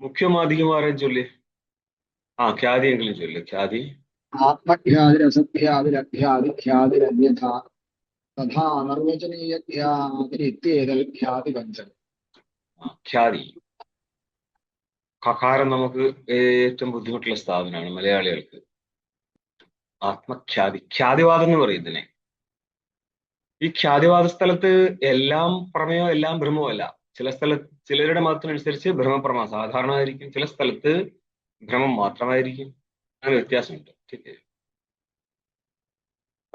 മുഖ്യം അധികമാരെയും ചൊല്ലി. ഖ്യാതിയെങ്കിലും ചൊല്ലു, ഖ്യാതി. ആത്മഖ്യാതിരസഖ്യാതിരഖ്യാതിരന്യഥ തഥാ അനിർവചനീയഖ്യാതിരിത്യേതൽ ഖ്യാതിപഞ്ചം. ഖ്യാതി. ഖകാരം നമുക്ക് ഏറ്റവും ബുദ്ധിമുട്ടുള്ള സ്ഥാപനമാണ് മലയാളികൾക്ക്. ആത്മഖ്യാതി, ഖ്യാതിവാദം എന്ന് പറയും ഇതിനെ. ഈ ഖ്യാതിവാദ സ്ഥലത്ത് എല്ലാം പ്രമേയോ എല്ലാം ഭ്രമവും അല്ല. ചിലരുടെ മതത്തിനനുസരിച്ച് ഭ്രമപ്രമ സാധാരണമായിരിക്കും, ചില സ്ഥലത്ത് ഭ്രമം മാത്രമായിരിക്കും. അങ്ങനെ വ്യത്യാസമുണ്ട്.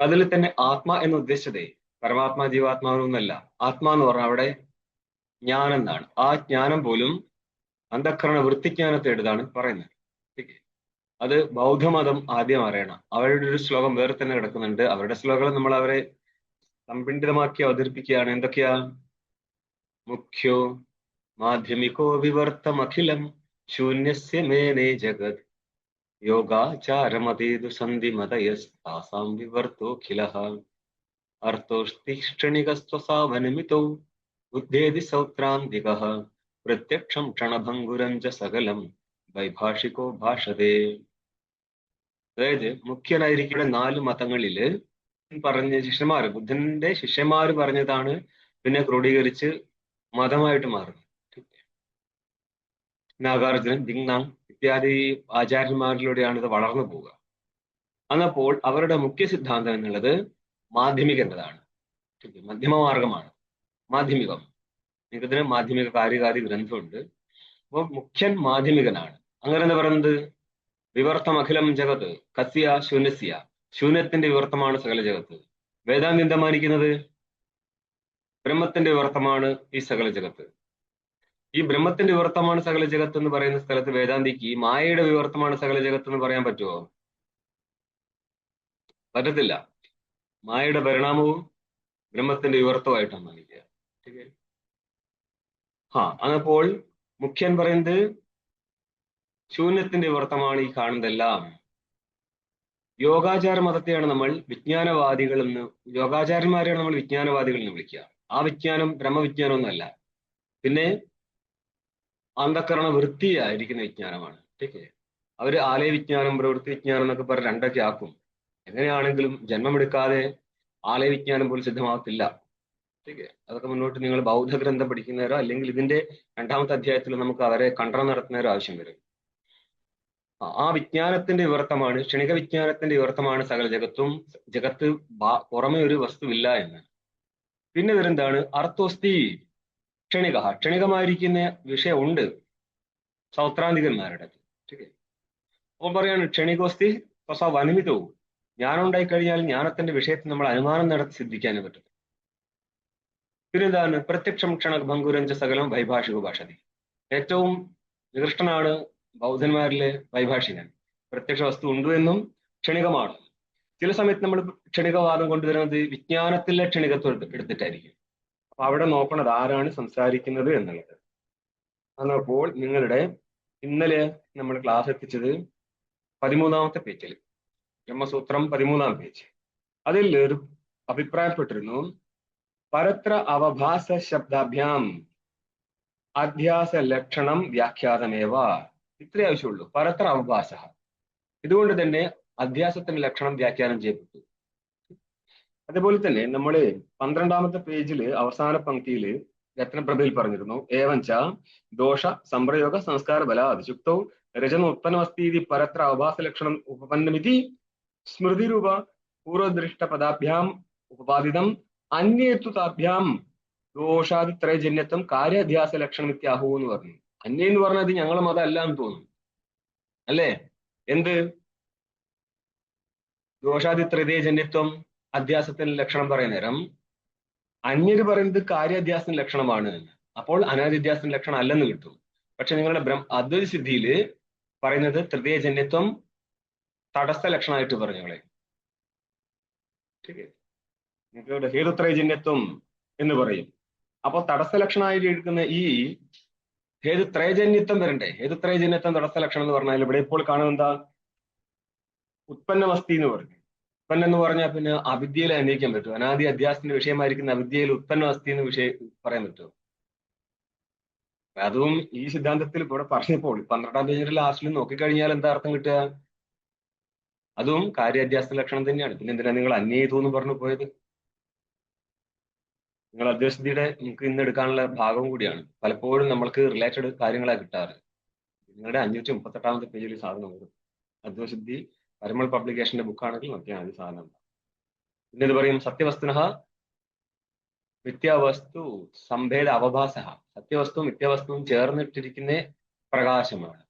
അതിൽ തന്നെ ആത്മ എന്ന് ഉദ്ദേശിച്ചതേ പരമാത്മാ ജീവാത്മാവൊന്നല്ല. ആത്മാ എന്ന് പറഞ്ഞാൽ അവിടെ ജ്ഞാനം എന്നാണ്. ആ ജ്ഞാനം പോലും അന്ധക്കരണ വൃത്തിജ്ഞാനത്തെ എടുത്താണ് പറയുന്നത്. അത് ബൗദ്ധമതം ആദ്യം അറിയണം. അവരുടെ ഒരു ശ്ലോകം വേറെ തന്നെ കിടക്കുന്നുണ്ട്. അവരുടെ ശ്ലോകം നമ്മൾ അവരെ സംപിണ്ഡിതമാക്കി അവതരിപ്പിക്കുകയാണ്. എന്തൊക്കെയാ? മുഖ്യോ മാധ്യമികോ വിവർത്തമഖിലം ശൂന്യസ്യ മേനേ ജഗത് യോഗാചാരമതേതു സന്ധിമതയസ്താസാം വിവർത്തോഖിലഃ അർത്ഥോഷ്ടിക്ഷണികസ്വസാവനമിതോ ബുദ്ധേതി സൗത്രാന്തികഃ പ്രത്യക്ഷം ക്ഷണഭംഗുരം ച സകലം വൈഭാഷികോ ഭാഷതേ. അതായത് മുഖ്യനായിരിക്കുന്ന 4 മതങ്ങളില് പറഞ്ഞ ശിഷ്യന്മാര്, ബുദ്ധന്റെ ശിഷ്യന്മാര് പറഞ്ഞതാണ് പിന്നെ ക്രോഡീകരിച്ച് മതമായിട്ട് മാറുന്നത്. നാഗാർജുനൻ, ദിങ്നാങ് ഇത്യാദി ആചാര്യന്മാരിലൂടെയാണ് ഇത് വളർന്നു പോവുക. അന്നപ്പോൾ അവരുടെ മുഖ്യ സിദ്ധാന്തം എന്നുള്ളത് മാധ്യമികൻ്റെതാണ്. മധ്യമമാർഗമാണ് മാധ്യമികം. ഇതിന് മാധ്യമിക കാര്യകാരി ഗ്രന്ഥമുണ്ട്. അപ്പോൾ മുഖ്യൻ മാധ്യമികനാണ്. അങ്ങനെ എന്താ പറയുന്നത്? വിവർത്തം അഖിലം ജഗത്ത് കസ്യ ശൂന്യസ്യ, ശൂന്യത്തിന്റെ വിവർത്തമാണ് സകല ജഗത്ത്. വേദാന്തി എന്താ മാനിക്കുന്നത്? ബ്രഹ്മത്തിന്റെ വിവർത്തമാണ് ഈ സകല ജഗത്ത്. ഈ ബ്രഹ്മത്തിന്റെ വിവർത്തമാണ് സകല ജഗത്ത് എന്ന് പറയുന്ന സ്ഥലത്ത് വേദാന്തിക്ക് മായയുടെ വിവർത്തമാണ് സകല ജഗത്ത് എന്ന് പറയാൻ പറ്റുമോ? പറ്റത്തില്ല. മായയുടെ പരിണാമവും ബ്രഹ്മത്തിന്റെ വിവർത്തമായിട്ടാണ് മാനിക്കുക. അപ്പോൾ മുഖ്യൻ പറയുന്നത് ശൂന്യത്തിന്റെ വിവർത്തമാണ് ഈ കാണുന്നതെല്ലാം. യോഗാചാര മതത്തെയാണ് നമ്മൾ വിജ്ഞാനവാദികൾ എന്ന്, യോഗാചാര്യന്മാരെയാണ് നമ്മൾ വിജ്ഞാനവാദികൾ എന്ന് വിളിക്കുക. ആ വിജ്ഞാനം ബ്രഹ്മവിജ്ഞാനം ഒന്നല്ല, പിന്നെ അന്ധക്കരണ വൃത്തിയായിരിക്കുന്ന വിജ്ഞാനമാണ്. അവര് ആലയ വിജ്ഞാനം പ്രവൃത്തി വിജ്ഞാനം എന്നൊക്കെ പറഞ്ഞ് രണ്ടൊക്കെ ആക്കും. എങ്ങനെയാണെങ്കിലും ജന്മമെടുക്കാതെ ആലയ വിജ്ഞാനം പോലും സിദ്ധമാകത്തില്ല. അതൊക്കെ മുന്നോട്ട് നിങ്ങൾ ബൗദ്ധ ഗ്രന്ഥം പഠിക്കുന്നവരോ അല്ലെങ്കിൽ ഇതിന്റെ 2ാമത്തെ അധ്യായത്തിൽ നമുക്ക് അവരെ കണ്ടനം നടത്തുന്നവരോ ആവശ്യം വരും. ആ വിജ്ഞാനത്തിന്റെ വിവർത്തമാണ്, ക്ഷണിക വിജ്ഞാനത്തിന്റെ വിവർത്തമാണ് സകല ജഗത്തും. ജഗത്ത് പുറമെ ഒരു വസ്തുവില്ല എന്ന്. പിന്നെ വരുന്നതാണ് അർത്ഥോസ്തി ക്ഷണിക. ക്ഷണികമായിരിക്കുന്ന വിഷയമുണ്ട് സൗത്രാന്തികന്മാരുടെ. അപ്പോൾ പറയാണ് ക്ഷണികോസ്തി സ്വസ വനിമിതവും. ജ്ഞാനം ഉണ്ടായിക്കഴിഞ്ഞാൽ ജ്ഞാനത്തിന്റെ വിഷയത്തിൽ നമ്മൾ അനുമാനം നടത്തി സിദ്ധിക്കാനേ പറ്റും. പിന്നെന്താണ്? പ്രത്യക്ഷം ക്ഷണഭംഗുരഞ്ച സകലം വൈഭാഷിക ഭാഷതി. ഏറ്റവും നികൃഷ്ടനാണ് ബൗദ്ധന്മാരിലെ വൈഭാഷികൻ. പ്രത്യക്ഷ വസ്തു ഉണ്ട് എന്നും ക്ഷണികമാണ്. ചില സമയത്ത് നമ്മൾ ക്ഷണികവാദം കൊണ്ടുവരുന്നത് വിജ്ഞാനത്തിലെ ക്ഷണികത്വം എടുത്തിട്ടായിരിക്കും. അപ്പൊ അവിടെ നോക്കണത് ആരാണ് സംസാരിക്കുന്നത് എന്നുള്ളത്. അപ്പോൾ നിങ്ങളുടെ ഇന്നലെ നമ്മൾ ക്ലാസ് എത്തിച്ചത് 13ാമത്തെ പേജിൽ, ബ്രഹ്മസൂത്രം 13ാം പേജ്. അതിൽ ഒരു അഭിപ്രായപ്പെട്ടിരുന്നു, പരത്ര അവഭാസ ശബ്ദാഭ്യാം അധ്യാസ ലക്ഷണം വ്യാഖ്യാതമേവ. ഇത്രേ ആവശ്യമുള്ളൂ, പരത്ര അവഭാസ. ഇതുകൊണ്ട് തന്നെ അധ്യാസത്തിന്റെ ലക്ഷണം വ്യാഖ്യാനം ചെയ്യപ്പെട്ടു. അതേപോലെ തന്നെ നമ്മൾ 12ാമത്തെ പേജിൽ അവസാന പങ്ക്തിയിൽ രത്നപ്രഭയിൽ പറഞ്ഞിരുന്നു, ഏവഞ്ച ദോഷ സംപ്രയോഗ സംസ്കാര ബല അതിശുക്തൗ രചന ഉത്പന്നമസ്തീതി പരത്ര അവഭാസ ലക്ഷണം ഉപപന്നമിതി സ്മൃതിരൂപ പൂർവദൃഷ്ട പദാഭ്യാം ഉപപാദിതം അന്യേത്തു താഭ്യാം ദോഷാദിത്രയജന്യത്വം കാര്യാധ്യാസ ലക്ഷണം ഇത്യാഹു എന്ന് പറഞ്ഞു. അന്യ എന്ന് പറഞ്ഞത് ഞങ്ങളെ മതം അല്ല എന്ന് തോന്നുന്നു അല്ലേ? എന്ത് ദോഷാദിത്രയജന്യത്വം അധ്യാസത്തിന്റെ ലക്ഷണം പറയുന്ന നേരം അന്യര് പറയുന്നത് കാര്യാധ്യാസത്തിന്റെ ലക്ഷണമാണ് എന്ന്. അപ്പോൾ അനാദിധ്യാസത്തിന്റെ ലക്ഷണം അല്ലെന്ന് കിട്ടും. പക്ഷെ നിങ്ങളുടെ അദ്വൈത സിദ്ധിയിൽ പറയുന്നത് തൃതീയജന്യത്വം തടസ്സ ലക്ഷണമായിട്ട് പറഞ്ഞോളെ. നിങ്ങളുടെ ഹേതുത്രയജന്യത്വം എന്ന് പറയും. അപ്പൊ തടസ്സ ലക്ഷണമായിട്ട് എടുക്കുന്ന ഈ ഹേതുത്രയജന്യത്വം വരണ്ടേ? ഹേതുത്രയജന്യത്വം തടസ്സ ലക്ഷണം എന്ന് പറഞ്ഞാൽ ഇവിടെ ഇപ്പോൾ കാണുന്നത് എന്താ? ഉത്പന്നമസ്തി എന്ന് പറഞ്ഞു. ഉത്പന്നം എന്ന് പറഞ്ഞാൽ പിന്നെ അവിദ്യയിൽ അന്വയിക്കാൻ പറ്റും. അനാദി അധ്യാസത്തിന്റെ വിഷയമായിരിക്കുന്ന അവിദ്യയിൽ ഉത്പന്നമസ്തി എന്ന് പറയാൻ പറ്റുമോ? അതും ഈ സിദ്ധാന്തത്തിൽ ഇവിടെ പറഞ്ഞപ്പോൾ 12ാം പേജിന്റെ ലാസ്റ്റിൽ നോക്കിക്കഴിഞ്ഞാൽ എന്താ അർത്ഥം കിട്ടുക? അതും കാര്യാധ്യാസ ലക്ഷണം തന്നെയാണ്. പിന്നെ എന്തിനാ നിങ്ങൾ അന്യയിതു എന്ന് പറഞ്ഞു പോയത്? നിങ്ങൾ അദ്വൈതസിദ്ധിയുടെ നമുക്ക് ഇന്ന് എടുക്കാനുള്ള ഭാഗം കൂടിയാണ്. പലപ്പോഴും നമ്മൾക്ക് റിലേറ്റഡ് കാര്യങ്ങളാണ് കിട്ടാറ്. നിങ്ങളുടെ 538ാമത്തെ പേജിൽ സാധനം വരും. അദ്വൈതസിദ്ധി പരിമൾ പബ്ലിക്കേഷന്റെ ബുക്കാണെങ്കിൽ നോക്കിയാൽ ഈ സാധനം. പിന്നെ ഇത് പറയും സത്യവസ്തുന മിഥ്യാവസ്തു സംഭേദ അവഭാസ. സത്യവസ്തുവും മിഥ്യാവസ്തുവും ചേർന്നിട്ടിരിക്കുന്ന പ്രകാശമാണ്.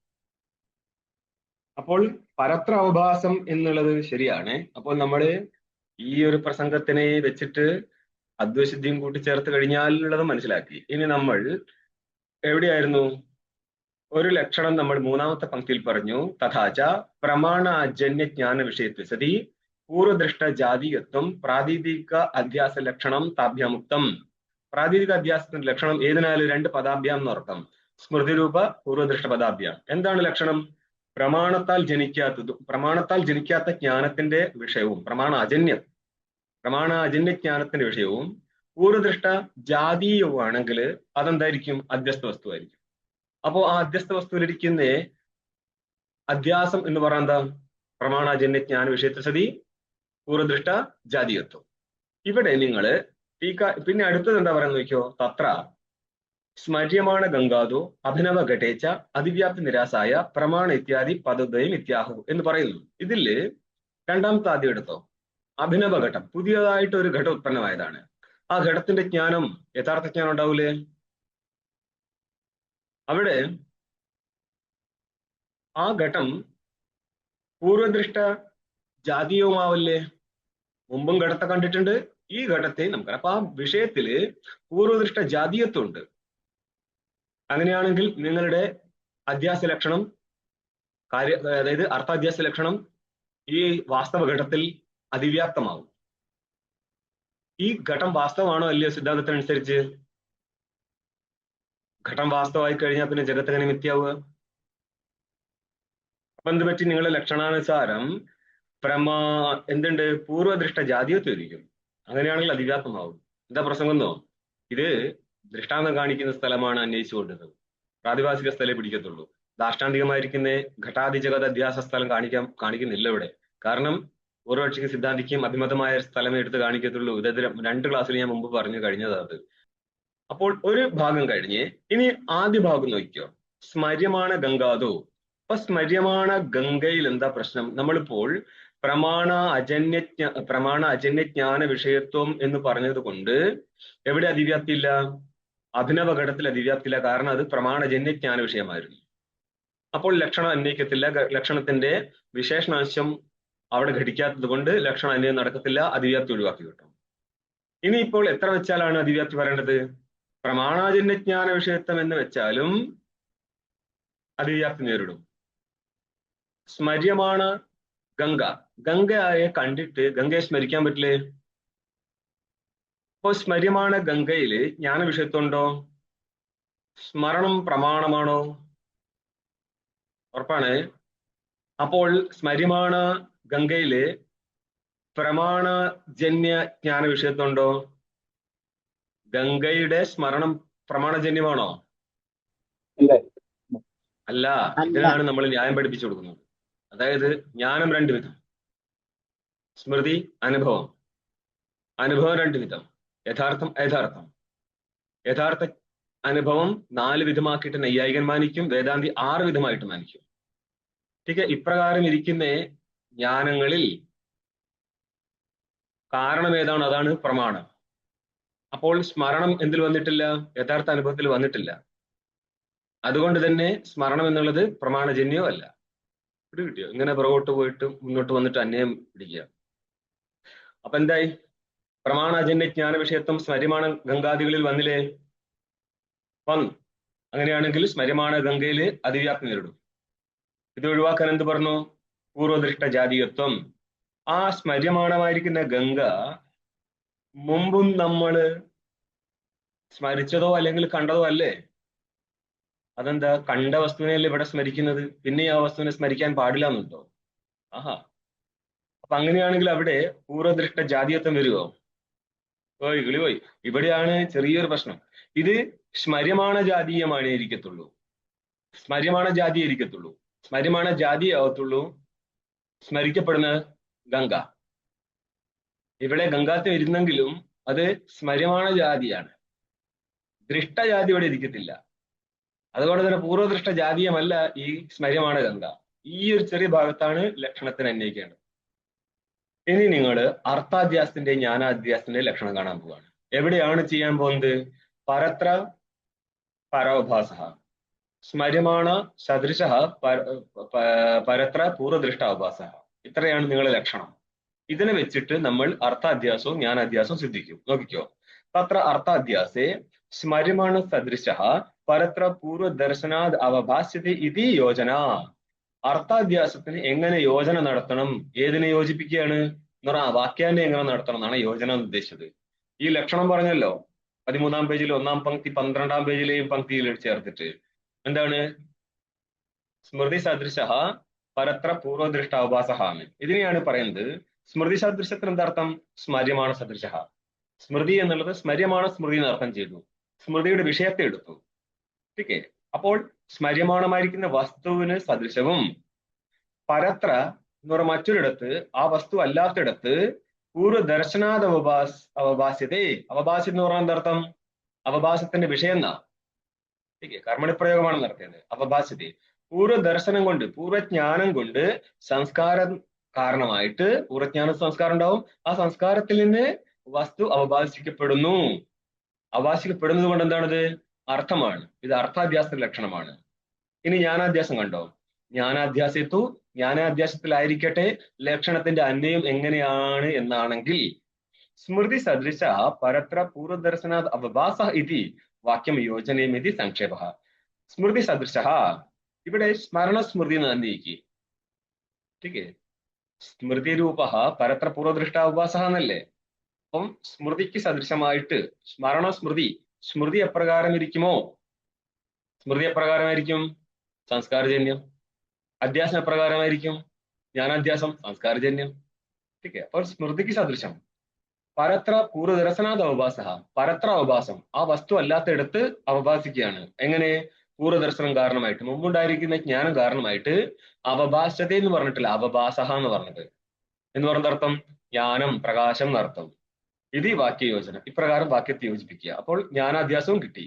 അപ്പോൾ പരത്ര അവഭാസം എന്നുള്ളത് ശരിയാണ്. അപ്പോൾ നമ്മൾ ഈ ഒരു പ്രസംഗത്തിനെ വെച്ചിട്ട് അദ്വൈതസിദ്ധിയും കൂട്ടിച്ചേർത്ത് കഴിഞ്ഞാലുള്ളത് മനസ്സിലാക്കി. ഇനി നമ്മൾ എവിടെയായിരുന്നു? ഒരു ലക്ഷണം നമ്മൾ 3ാമത്തെ പങ്ക്തിയിൽ പറഞ്ഞു. തഥാച പ്രമാണജന്യ ജ്ഞാന വിഷയത്വ സതി പൂർവദൃഷ്ട ജാതീയത്വം പ്രാതിദിക അധ്യാസ ലക്ഷണം താഭ്യാമുക്തം. പ്രാതിദിക അധ്യാസത്തിന്റെ ലക്ഷണം ഏതിനാല് 2 പദാഭ്യാം എന്നർത്ഥം. സ്മൃതിരൂപ പൂർവദൃഷ്ട പദാഭ്യാം. എന്താണ് ലക്ഷണം? പ്രമാണത്താൽ ജനിക്കാത്ത ജ്ഞാനത്തിന്റെ വിഷയവും പ്രമാണാജന്യ ജ്ഞാനത്തിന്റെ വിഷയവും പൂർവദൃഷ്ട ജാതീയവുമാണെങ്കിൽ അതെന്തായിരിക്കും? അധ്യസ്ഥ വസ്തുവായിരിക്കും. അപ്പോ ആ അധ്യസ്ഥ വസ്തുവിലിരിക്കുന്ന അധ്യാസം എന്ന് പറയാൻ എന്താ? പ്രമാണാജന്യ ജ്ഞാന വിഷയത്വ സതി പൂർവദൃഷ്ട ജാതീയത്വം. ഇവിടെ നിങ്ങള് പിന്നെ അടുത്തത് എന്താ പറയാൻ നോക്കിയോ? തത്ര സ്മര്യമാണ ഗംഗാദോ അഭിനവ ഘടേച്ച അതിവ്യാപ്തി നിരാസായ പ്രമാണ ഇത്യാദി പദദ്വയം ഇത്യാഹു എന്ന് പറയുന്നു. ഇതില് 2ാമത്തെ ആദ്യം എടുത്തോ. അഭിനവ ഘട്ടം, പുതിയതായിട്ട് ഒരു ഘടം ഉത്പന്നമായതാണ്. ആ ഘടത്തിന്റെ ജ്ഞാനം യഥാർത്ഥ ജ്ഞാനം ഉണ്ടാവൂലേ? അവിടെ ആ ഘട്ടം പൂർവദൃഷ്ട ജാതീയവുമാവല്ലേ? മുമ്പും ഘടത്തെ കണ്ടിട്ടുണ്ട്, ഈ ഘടത്തെ നമുക്ക്. അപ്പൊ ആ വിഷയത്തില് പൂർവദൃഷ്ട ജാതീയത്വം ഉണ്ട്. അങ്ങനെയാണെങ്കിൽ നിങ്ങളുടെ അധ്യാസ ലക്ഷണം അതായത് അർത്ഥാധ്യാസ ലക്ഷണം ഈ വാസ്തവ ഘട്ടത്തിൽ അതിവ്യാപ്തമാവും. ഈ ഘട്ടം വാസ്തവമാണോ അല്ലയോ സിദ്ധാന്തത്തിനനുസരിച്ച്? ഘട്ടം വാസ്തവമായി കഴിഞ്ഞാൽ പിന്നെ ജഗത്തെങ്ങനെ മിഥ്യാവുക? അപ്പൊ എന്ത് പറ്റി? നിങ്ങളുടെ ലക്ഷണാനുസാരം എന്തുണ്ട്? പൂർവദൃഷ്ട ജാതീയത്വം ഇരിക്കും. അങ്ങനെയാണെങ്കിൽ അതിവ്യാപ്തമാവും. എന്താ പ്രസംഗം എന്നോ? ഇത് ദൃഷ്ടാന്തം കാണിക്കുന്ന സ്ഥലമാണ് അന്വേഷിച്ചു കൊണ്ടിരുന്നത്. പ്രാതിഭാസിക സ്ഥലേ പിടിക്കത്തുള്ളൂ. ദാഷ്ടാന്തികമായിരിക്കുന്ന ഘട്ടാതി ജഗത് അധ്യാസ സ്ഥലം കാണിക്കുന്നില്ല ഇവിടെ. കാരണം പൂർവപക്ഷിക്ക് സിദ്ധാന്തിക്കും അഭിമതമായ സ്ഥലമേ എടുത്ത് കാണിക്കത്തുള്ളൂ. ഇത് 2 ക്ലാസ്സിൽ ഞാൻ മുമ്പ് പറഞ്ഞു കഴിഞ്ഞത് അത്. അപ്പോൾ ഒരു ഭാഗം കഴിഞ്ഞ് ഇനി ആദ്യ ഭാഗം നോക്കിയോ. സ്മര്യമാണ് ഗംഗാദോ. അപ്പൊ സ്മര്യമാണ് ഗംഗയിൽ എന്താ പ്രശ്നം? നമ്മളിപ്പോൾ പ്രമാണ അജന്യ ജ്ഞാന വിഷയത്വം എന്ന് പറഞ്ഞത് കൊണ്ട് എവിടെ അതിവ്യാപ്തി ഇല്ല? അഭിനവ ഘടത്തിൽ അതിവ്യാപ്തിയില്ല. കാരണം അത് പ്രമാണജന്യ ജ്ഞാന വിഷയമായിരുന്നു. അപ്പോൾ ലക്ഷണം അന്വയിക്കത്തില്ല. ലക്ഷണത്തിന്റെ വിശേഷണാംശം അവിടെ ഘടിക്കാത്തത് കൊണ്ട് ലക്ഷണം അന്വയം നടക്കത്തില്ല. അതിവ്യാപ്തി ഒഴിവാക്കി കിട്ടും. ഇനിയിപ്പോൾ എത്ര വെച്ചാലാണ് അതിവ്യാപ്തി പറയേണ്ടത്? പ്രമാണാജന്യ ജ്ഞാന വിഷയത്വം എന്ന് വെച്ചാലും അതിവ്യാപ്തി നേരിടും. സ്മര്യമാണ് ഗംഗയെ കണ്ടിട്ട് ഗംഗയെ സ്മരിക്കാൻ പറ്റില്ലേ? അപ്പോ സ്മര്യമാണ് ഗംഗയില് ജ്ഞാന വിഷയത്വം ഉണ്ടോ? സ്മരണം പ്രമാണമാണോ? ഉറപ്പാണ്. അപ്പോൾ സ്മര്യമാണ് ഗംഗയില് പ്രമാണജന്യ ജ്ഞാന വിഷയത്വം ഉണ്ടോ? ഗംഗയുടെ സ്മരണം പ്രമാണജന്യമാണോ? അല്ല. ഇതിനാണ് നമ്മൾ ന്യായം പഠിപ്പിച്ചു കൊടുക്കുന്നത്. അതായത് ജ്ഞാനം 2 വിധം, സ്മൃതി അനുഭവം. അനുഭവം 2 വിധം, യഥാർത്ഥം അയഥാർത്ഥം. യഥാർത്ഥ അനുഭവം 4 വിധമാക്കിയിട്ട് നൈയായികൻ മാനിക്കും, വേദാന്തി 6 വിധമായിട്ട് മാനിക്കും. ठीक ഇപ്രകാരം ഇരിക്കുന്ന ജ്ഞാനങ്ങളിൽ കാരണം ഏതാണ്? അതാണ് പ്രമാണം. അപ്പോൾ സ്മരണം എന്തിൽ വന്നിട്ടില്ല? യഥാർത്ഥ അനുഭവത്തിൽ വന്നിട്ടില്ല. അതുകൊണ്ട് തന്നെ സ്മരണം എന്നുള്ളത് പ്രമാണജന്യോ അല്ല. ഇത് കിട്ടിയോ? ഇങ്ങനെ പുറകോട്ട് പോയിട്ട് മുന്നോട്ട് വന്നിട്ട് അന്യം പിടിക്കുക. അപ്പൊ എന്തായി? പ്രമാണജന്യ ജ്ഞാന വിഷയത്വം സ്മര്യമാണ് ഗംഗാദികളിൽ വന്നില്ലേ? വന്നു. അങ്ങനെയാണെങ്കിൽ സ്മര്യമാണ് ഗംഗയില് അതിവ്യാപ്തി നേരിടും. ഇത് ഒഴിവാക്കാൻ എന്ത് പറഞ്ഞു? പൂർവദൃഷ്ട ജാതീയത്വം. ആ സ്മര്യമാണമായിരിക്കുന്ന ഗംഗ മുമ്പും നമ്മള് സ്മരിച്ചതോ അല്ലെങ്കിൽ കണ്ടതോ അല്ലേ? അതെന്താ? കണ്ട വസ്തുവിനെയല്ലേ ഇവിടെ സ്മരിക്കുന്നത്, പിന്നെ ആ വസ്തുവിനെ സ്മരിക്കാൻ പാടില്ല എന്നുണ്ടോ? ആഹാ. അപ്പൊ അങ്ങനെയാണെങ്കിൽ അവിടെ പൂർവദൃഷ്ട ജാതീയത്വം വരുമോ? പോയി കിളി പോയി. ഇവിടെയാണ് ചെറിയൊരു പ്രശ്നം. ഇത് സ്മര്യമാണ ജാതീയമാണ് ഇരിക്കത്തുള്ളൂ. സ്മര്യമാണ ജാതിയെ ഇരിക്കത്തുള്ളൂ. സ്മര്യമാണ ജാതിയെ ആവത്തുള്ളൂ സ്മരിക്കപ്പെടുന്ന ഗംഗ. ഇവിടെ ഗംഗാത്ത് വരുന്നെങ്കിലും അത് സ്മര്യമാണ ജാതിയാണ്. ദൃഷ്ടജാതി ഇവിടെ ഇരിക്കത്തില്ല. അതുകൊണ്ട് തന്നെ പൂർവ്വദൃഷ്ട ജാതീയമല്ല ഈ സ്മര്യമാണ ഗംഗ. ഈ ഒരു ചെറിയ ഭാഗത്താണ് ലക്ഷണത്തിന് അന്വയിക്കേണ്ടത്. ഇനി നിങ്ങൾ അർത്ഥാധ്യാസത്തിന്റെ ജ്ഞാനാധ്യാസത്തിന്റെ ലക്ഷണം കാണാൻ പോവാണ്. എവിടെയാണ് ചെയ്യാൻ പോകുന്നത്? പരത്ര പരോഭാസ സ്മര്യമാണ സദൃശ പരത്ര പൂർവ്വദൃഷ്ട അവഭാസ. ഇത്രയാണ് നിങ്ങളുടെ ലക്ഷണം. ഇതിനെ വെച്ചിട്ട് നമ്മൾ അർത്ഥാധ്യാസവും ജ്ഞാനാധ്യാസവും സിദ്ധിക്കും. നോക്കിക്കോ. തത്ര അർത്ഥാധ്യാസേ സ്മര്യമാണ സദൃശ പരത്ര പൂർവ്വദർശനാദ് അവഭാസ്യത്തെ ഇതി യോജന. അർത്ഥാധ്യാസത്തിന് എങ്ങനെ യോജന നടത്തണം, ഏതിനെ യോജിപ്പിക്കുകയാണ് എന്ന് പറഞ്ഞാൽ വാക്യാന്റെ എങ്ങനെ നടത്തണം എന്നാണ് യോജന എന്ന് ഉദ്ദേശിച്ചത്. ഈ ലക്ഷണം പറഞ്ഞല്ലോ 13-ാം പേജിൽ 1-ാം പങ്ക്തി 12-ാം പേജിലെയും പങ്ക്തിയിൽ ചേർത്തിട്ട് എന്താണ്? സ്മൃതി സദൃശ പരത്ര പൂർവ്വദൃഷ്ട അവഭാസഹാണ്. ഇതിനെയാണ് പറയുന്നത്. സ്മൃതി സദൃശത്തിന് എന്താർത്ഥം? സ്മര്യമാണ് സദൃശ. സ്മൃതി എന്നുള്ളത് സ്മര്യമാണ് സ്മൃതി എന്ന് അർത്ഥം ചെയ്തു. സ്മൃതിയുടെ വിഷയത്തെ എടുത്തു. ഓക്കെ. അപ്പോൾ സ്മര്യമാണമായിരിക്കുന്ന വസ്തുവിന് സദൃശവും പരത്ര എന്ന് പറഞ്ഞ മറ്റൊരിടത്ത് ആ വസ്തു അല്ലാത്തിടത്ത് പൂർവ്വദർശനാദ് അവഭാസ്യതേ. അവഭാസ്യം എന്ന് പറഞ്ഞാൽ എന്താർത്ഥം? അവഭാസത്തിന്റെ വിഷയം എന്നാ. കർമ്മണി പ്രയോഗമാണ് നടത്തിയത്. അവഭാസ്യതേ പൂർവ്വദർശനം കൊണ്ട് പൂർവ്വജ്ഞാനം കൊണ്ട് സംസ്കാരം കാരണമായിട്ട് പൂർവ്വജ്ഞാന സംസ്കാരം ഉണ്ടാവും. ആ സംസ്കാരത്തിൽ നിന്ന് വസ്തു അവഭാസിക്കപ്പെടുന്നു. അവഭാസിക്കപ്പെടുന്നത് കൊണ്ട് എന്താണിത്? അർത്ഥമാണ്. ഇത് അർത്ഥാധ്യാസത്തിന്റെ ലക്ഷണമാണ്. ഇനി ജ്ഞാനാധ്യാസം കണ്ടോ? ജ്ഞാനാധ്യാസത്തു ജ്ഞാനാധ്യാസത്തിലായിരിക്കട്ടെ ലക്ഷണത്തിന്റെ അന്വയം എങ്ങനെയാണ് എന്നാണെങ്കിൽ സ്മൃതി സദൃശ പരത്ര പൂർവ്വദർശനാദ് അവഭാസ ഇതി വാക്യം യോജനയമിതി സംക്ഷേപ. സ്മൃതി സദൃശ ഇവിടെ സ്മരണസ്മൃതി എന്ന് അന്വയിക്കുക. ठीक സ്മൃതി രൂപ പരത്ര പൂർവ്വദൃഷ്ട അവഭാസ എന്നല്ലേ. അപ്പം സ്മൃതിക്ക് സദൃശമായിട്ട് സ്മരണസ്മൃതി. സ്മൃതി എപ്രകാരം ഇരിക്കുമോ? സ്മൃതി എപ്രകാരമായിരിക്കും? സംസ്കാരജന്യം. അധ്യാസം എപ്രകാരമായിരിക്കും? ജ്ഞാനാധ്യാസം സംസ്കാരജന്യം. ठीक അപ്പോൾ സ്മൃതിക്ക് സദൃശം പരത്ര പൂർവ്വദർശനാദ് അവഭാസ. പരത്ര അവഭാസം ആ വസ്തു അല്ലാത്തയിടത്ത് അവഭാസിക്കുകയാണ്. എങ്ങനെ? പൂർവ്വദർശനം കാരണമായിട്ട്, മുമ്പുണ്ടായിരിക്കുന്ന ജ്ഞാനം കാരണമായിട്ട്. അവഭാസത എന്ന് പറഞ്ഞിട്ടില്ല, അവഭാസ എന്ന് പറഞ്ഞത്. എന്ന് പറഞ്ഞ അർത്ഥം ജ്ഞാനം, പ്രകാശം എന്നർത്ഥം. ഇത് വാക്യയോജന. ഇപ്രകാരം വാക്യത്തെ യോജിപ്പിക്കുക. അപ്പോൾ ജ്ഞാനാധ്യാസവും കിട്ടി.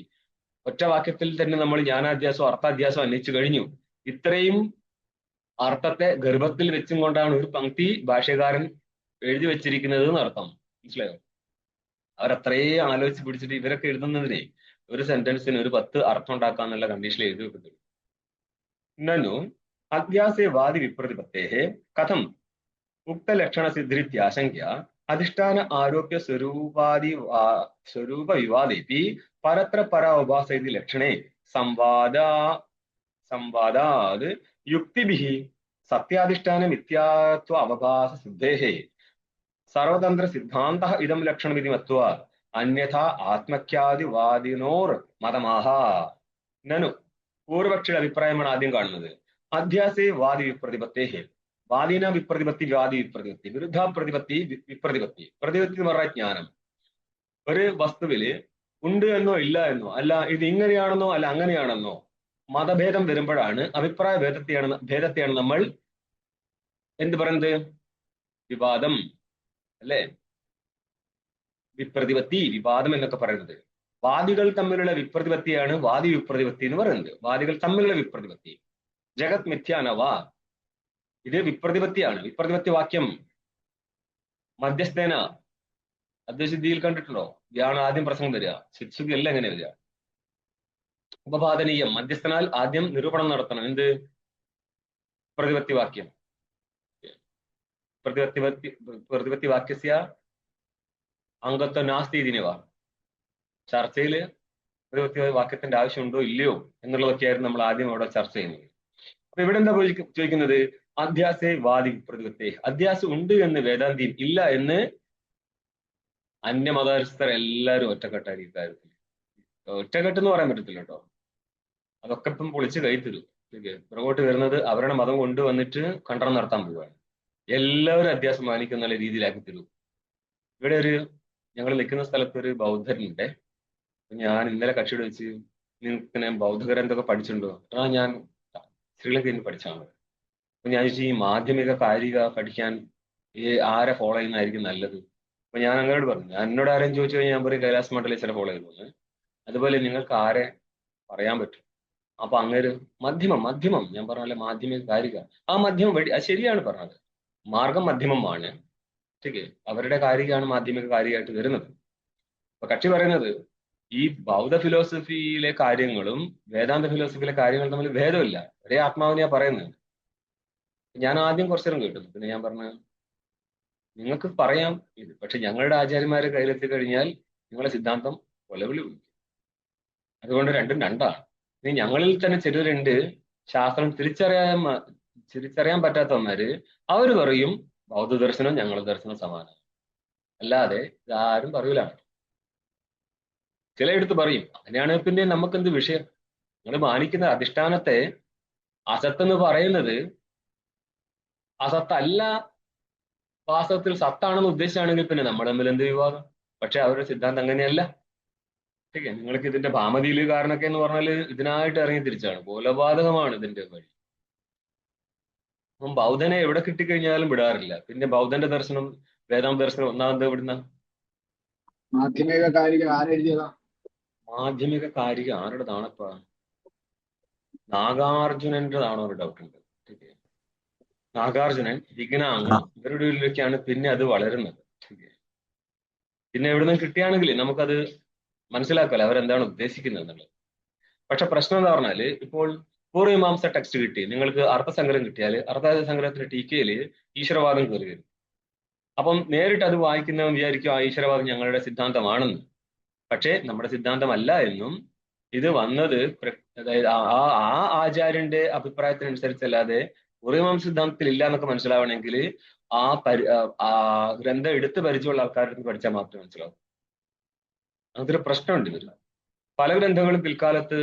ഒറ്റ വാക്യത്തിൽ തന്നെ നമ്മൾ ജ്ഞാനാധ്യാസവും അർത്ഥാധ്യാസവും അന്വയിച്ചു കഴിഞ്ഞു. ഇത്രയും അർത്ഥത്തെ ഗർഭത്തിൽ വെച്ചും കൊണ്ടാണ് ഒരു പങ്ക്തി ഭാഷ്യകാരൻ എഴുതി വെച്ചിരിക്കുന്നത് എന്നർത്ഥം. മനസ്സിലായോ? അവരത്രയും ആലോചിച്ച് പിടിച്ചിട്ട് ഇവരൊക്കെ എഴുതുന്നതിനെ ഒരു സെന്റൻസിന് ഒരു 10 അർത്ഥം ഉണ്ടാക്കാന്നുള്ള കണ്ടീഷനിൽ എഴുതി വെക്കത്തുള്ളൂ. നനു അധ്യാസേ വാദി വിപ്രതിപത്തേഹേ കഥം ഉക്തലക്ഷണ സിദ്ധിത്യാശങ്ക്യ അധിഷ്ഠാന ആരോപ്യ സ്വരൂപ വിവാദേപി പരത്ര പരാവഭാസ ഇതി ലക്ഷണേ സംവാദാത് യുക്തിഭിഃ സത്യാധിഷ്ഠാന മിഥ്യാത്വ അവഭാസ സിദ്ധേഹേ സർവതന്ത്ര സിദ്ധാന്തഃ ഇദം ലക്ഷണമിതി മത്വാ അന്യഥാ ആത്മഖ്യാതിവാദിനോർ മതമാഹ. നനു പൂർവപക്ഷിയുടെ അഭിപ്രായമാണ് ആദ്യം കാണുന്നത്. അധ്യാസേ വാദി വിപ്രതിപത്തേഹേ. വാദീന വിപ്രതിപത്തി വാദി വിപ്രതിപത്തി വിരുദ്ധ പ്രതിപത്തി വിപ്രതിപത്തി. പ്രതിപത്തി എന്ന് പറഞ്ഞ ജ്ഞാനം. ഒരു വസ്തുവില് ഉണ്ട് എന്നോ ഇല്ല എന്നോ, അല്ല ഇത് ഇങ്ങനെയാണെന്നോ അല്ല അങ്ങനെയാണെന്നോ മതഭേദം വരുമ്പോഴാണ്, അഭിപ്രായ ഭേദത്തെയാണ് നമ്മൾ എന്ത് പറയുന്നത്? വിവാദം അല്ലെ? വിപ്രതിപത്തി, വിവാദം എന്നൊക്കെ പറയുന്നത്. വാദികൾ തമ്മിലുള്ള വിപ്രതിപത്തിയാണ് വാദി വിപ്രതിപത്തി എന്ന് പറയുന്നത്. വാദികൾ തമ്മിലുള്ള വിപ്രതിപത്തി. ജഗത് മിഥ്യാനവ, ഇത് വിപ്രതിപത്തിയാണ്. വിപ്രതിപത്തി വാക്യം മധ്യസ്ഥേന അദ്വൈതസിദ്ധിയിൽ കണ്ടിട്ടുണ്ടോ? ഇതാണ് ആദ്യം പ്രസംഗം തരിക. സിദ്സുഖി അല്ല എങ്ങനെ വരിക? ഉപപാദനീയം, മധ്യസ്ഥനാൽ ആദ്യം നിരൂപണം നടത്തണം. എന്ത്? പ്രതിപത്തി വാക്യം. പ്രതിപത്തി വാക്യസ്യ അംഗത്വ നാസ്തി ഇതിനവ. ചർച്ചയില് പ്രതിപത്തി വാക്യത്തിന്റെ ആവശ്യമുണ്ടോ ഇല്ലയോ എന്നുള്ളതൊക്കെയായിരുന്നു നമ്മൾ ആദ്യം അവിടെ ചർച്ച ചെയ്യുന്നത്. അപ്പൊ ഇവിടെ എന്താ ചോദിക്കുന്നത്? അധ്യാസേ വാദി പ്രതിപത്തെ. അധ്യാസം ഉണ്ട് എന്ന് വേദാന്തിയും ഇല്ല എന്ന് അന്യമതസ്ഥർ എല്ലാവരും ഒറ്റക്കെട്ടായിരിക്കും കാര്യത്തിൽ. ഒറ്റക്കെട്ടെന്ന് പറയാൻ പറ്റത്തില്ല കേട്ടോ. അതൊക്കെ ഇപ്പം പൊളിച്ച് കൈത്തരും. പുറകോട്ട് വരുന്നത് അവരുടെ മതം കൊണ്ടുവന്നിട്ട് ഖണ്ഡനം നടത്താൻ പോവുകയാണ്. എല്ലാവരും അധ്യാസം മാനിക്കുന്ന രീതിയിലാക്കി തരും. ഇവിടെ ഒരു ഞങ്ങൾ നിൽക്കുന്ന സ്ഥലത്ത് ഒരു ബൗദ്ധനുണ്ട്. ഞാൻ ഇന്നലെ കക്ഷിയോട് വെച്ച് നിനക്ക് ബൗദ്ധ ഗ്രന്ഥമൊക്കെ പഠിച്ചിട്ടുണ്ടോ? ഞാൻ ശ്രീലങ്കയിൽ നിന്ന് പഠിച്ചാണ്. അപ്പൊ ഞാൻ ചോദിച്ചു, ഈ മാധ്യമിക കാരിക പഠിക്കാൻ ആരെ ഫോളോ ചെയ്യുന്നതായിരിക്കും നല്ലത്? അപ്പൊ ഞാൻ അങ്ങോട്ട് പറഞ്ഞു, ഞാൻ എന്നോട് ആരെയും ചോദിച്ചു കഴിഞ്ഞാൽ ഞാൻ പറയും കൈലാസ് മണ്ഡലേശ്വരെ ഫോളോ ചെയ്തു. അതുപോലെ നിങ്ങൾക്ക് ആരെ പറയാൻ പറ്റും? അപ്പൊ അങ്ങേര് മധ്യമം ഞാൻ പറഞ്ഞ മാധ്യമിക കാരിക, ആ മധ്യമം വഴി, അത് ശരിയാണ് പറഞ്ഞത്, മാർഗം മധ്യമമാണ്. ശരി, അവരുടെ കാരികയാണ് മാധ്യമിക കാരികയായിട്ട് വരുന്നത്. അപ്പൊ കക്ഷി പറയുന്നത് ഈ ബൗദ്ധ ഫിലോസഫിയിലെ കാര്യങ്ങളും വേദാന്ത ഫിലോസഫിയിലെ കാര്യങ്ങളും തമ്മിൽ ഭേദമില്ല, ഒരേ ആത്മാവിനെയാ പറയുന്നത്. ഞാൻ ആദ്യം കുറച്ചു നേരം കേട്ടു, പിന്നെ ഞാൻ പറഞ്ഞു നിങ്ങൾക്ക് പറയാം ഇത്, പക്ഷെ ഞങ്ങളുടെ ആചാര്യന്മാരെ കയ്യിലെത്തി കഴിഞ്ഞാൽ നിങ്ങളുടെ സിദ്ധാന്തം കൊലവിളി വിളിക്കും. അതുകൊണ്ട് രണ്ടും രണ്ടാണ്. ഇനി ഞങ്ങളിൽ തന്നെ ചിലരുണ്ട് ശാസ്ത്രം തിരിച്ചറിയാൻ പറ്റാത്തവന്മാര്, അവര് പറയും ബൗദ്ധ ദർശനം ഞങ്ങളുടെ ദർശനം സമാനം. അല്ലാതെ ഇതാരും പറയൂല. ചിലയിടത്ത് പറയും. അങ്ങനെയാണ് പിന്നെ നമുക്കെന്ത് വിഷയം? നിങ്ങൾ മാനിക്കുന്ന അധിഷ്ഠാനത്തെ അസത്തെന്ന് പറയുന്നത് അസത്തല്ല, വാസ്തവത്തിൽ സത്താണെന്ന് ഉദ്ദേശിച്ചാണെങ്കിൽ പിന്നെ നമ്മൾ തമ്മിൽ എന്ത് വിവാദം? പക്ഷെ അവരുടെ സിദ്ധാന്തം അങ്ങനെയല്ല. ശരി, നിങ്ങൾക്ക് ഇതിന്റെ ഭാമതിയില് കാരണമൊക്കെ എന്ന് പറഞ്ഞാൽ ഇതിനായിട്ട് ഇറങ്ങി തിരിച്ചാണ്, കൊലപാതകമാണ് ഇതിന്റെ വഴി. അപ്പം ബൗദ്ധനെ എവിടെ കിട്ടിക്കഴിഞ്ഞാലും വിടാറില്ല. പിന്നെ ബൗദ്ധന്റെ ദർശനം വേദാന്ത ദർശനം ഒന്നാമത് എവിടുന്ന? മാധ്യമിക കാരിക ആരെഴുതിയതാ? മാധ്യമിക കാരിക ആരുടേതാണപ്പാ? നാഗാർജുനന്റേതാണോ? ഒരു ഡൗട്ട് ഉണ്ട്. നാഗാർജുനൻ, വിഘ്നാംഗൻ, ഇവരുടെ ഉള്ളിലേക്കാണ് പിന്നെ അത് വളരുന്നത്. പിന്നെ എവിടെ നിന്ന് കിട്ടിയാണെങ്കിൽ നമുക്കത് മനസ്സിലാക്കല്ലോ അവരെന്താണ് ഉദ്ദേശിക്കുന്നത് എന്നുള്ളത്. പക്ഷെ പ്രശ്നം എന്താ പറഞ്ഞാല്, ഇപ്പോൾ പൂർവ്വമീമാംസ ടെക്സ്റ്റ് കിട്ടി, നിങ്ങൾക്ക് അർത്ഥസംഗ്രഹം കിട്ടിയാൽ അർത്ഥസംഗ്രഹത്തിന്റെ ടീക്കയില് ഈശ്വരവാദം കയറി വരും. അപ്പം നേരിട്ട് അത് വായിക്കുന്നവൻ വിചാരിക്കും ആ ഈശ്വരവാദം ഞങ്ങളുടെ സിദ്ധാന്തമാണെന്ന്. പക്ഷേ നമ്മുടെ സിദ്ധാന്തമല്ല എന്നും, ഇത് വന്നത് അതായത് ആ ആചാര്യന്റെ അഭിപ്രായത്തിനനുസരിച്ചല്ലാതെ പൂർവ്വമീമാംസ സിദ്ധാന്തത്തിൽ ഇല്ല എന്നൊക്കെ മനസ്സിലാവണമെങ്കിൽ ആ ഗ്രന്ഥം എടുത്ത് പരിചയമുള്ള ആൾക്കാരുടെ പഠിച്ചാൽ മാത്രമേ മനസ്സിലാവൂ. അതൊരു പ്രശ്നമുണ്ട് ഇതിൽ. പല ഗ്രന്ഥങ്ങളും പിൽക്കാലത്ത്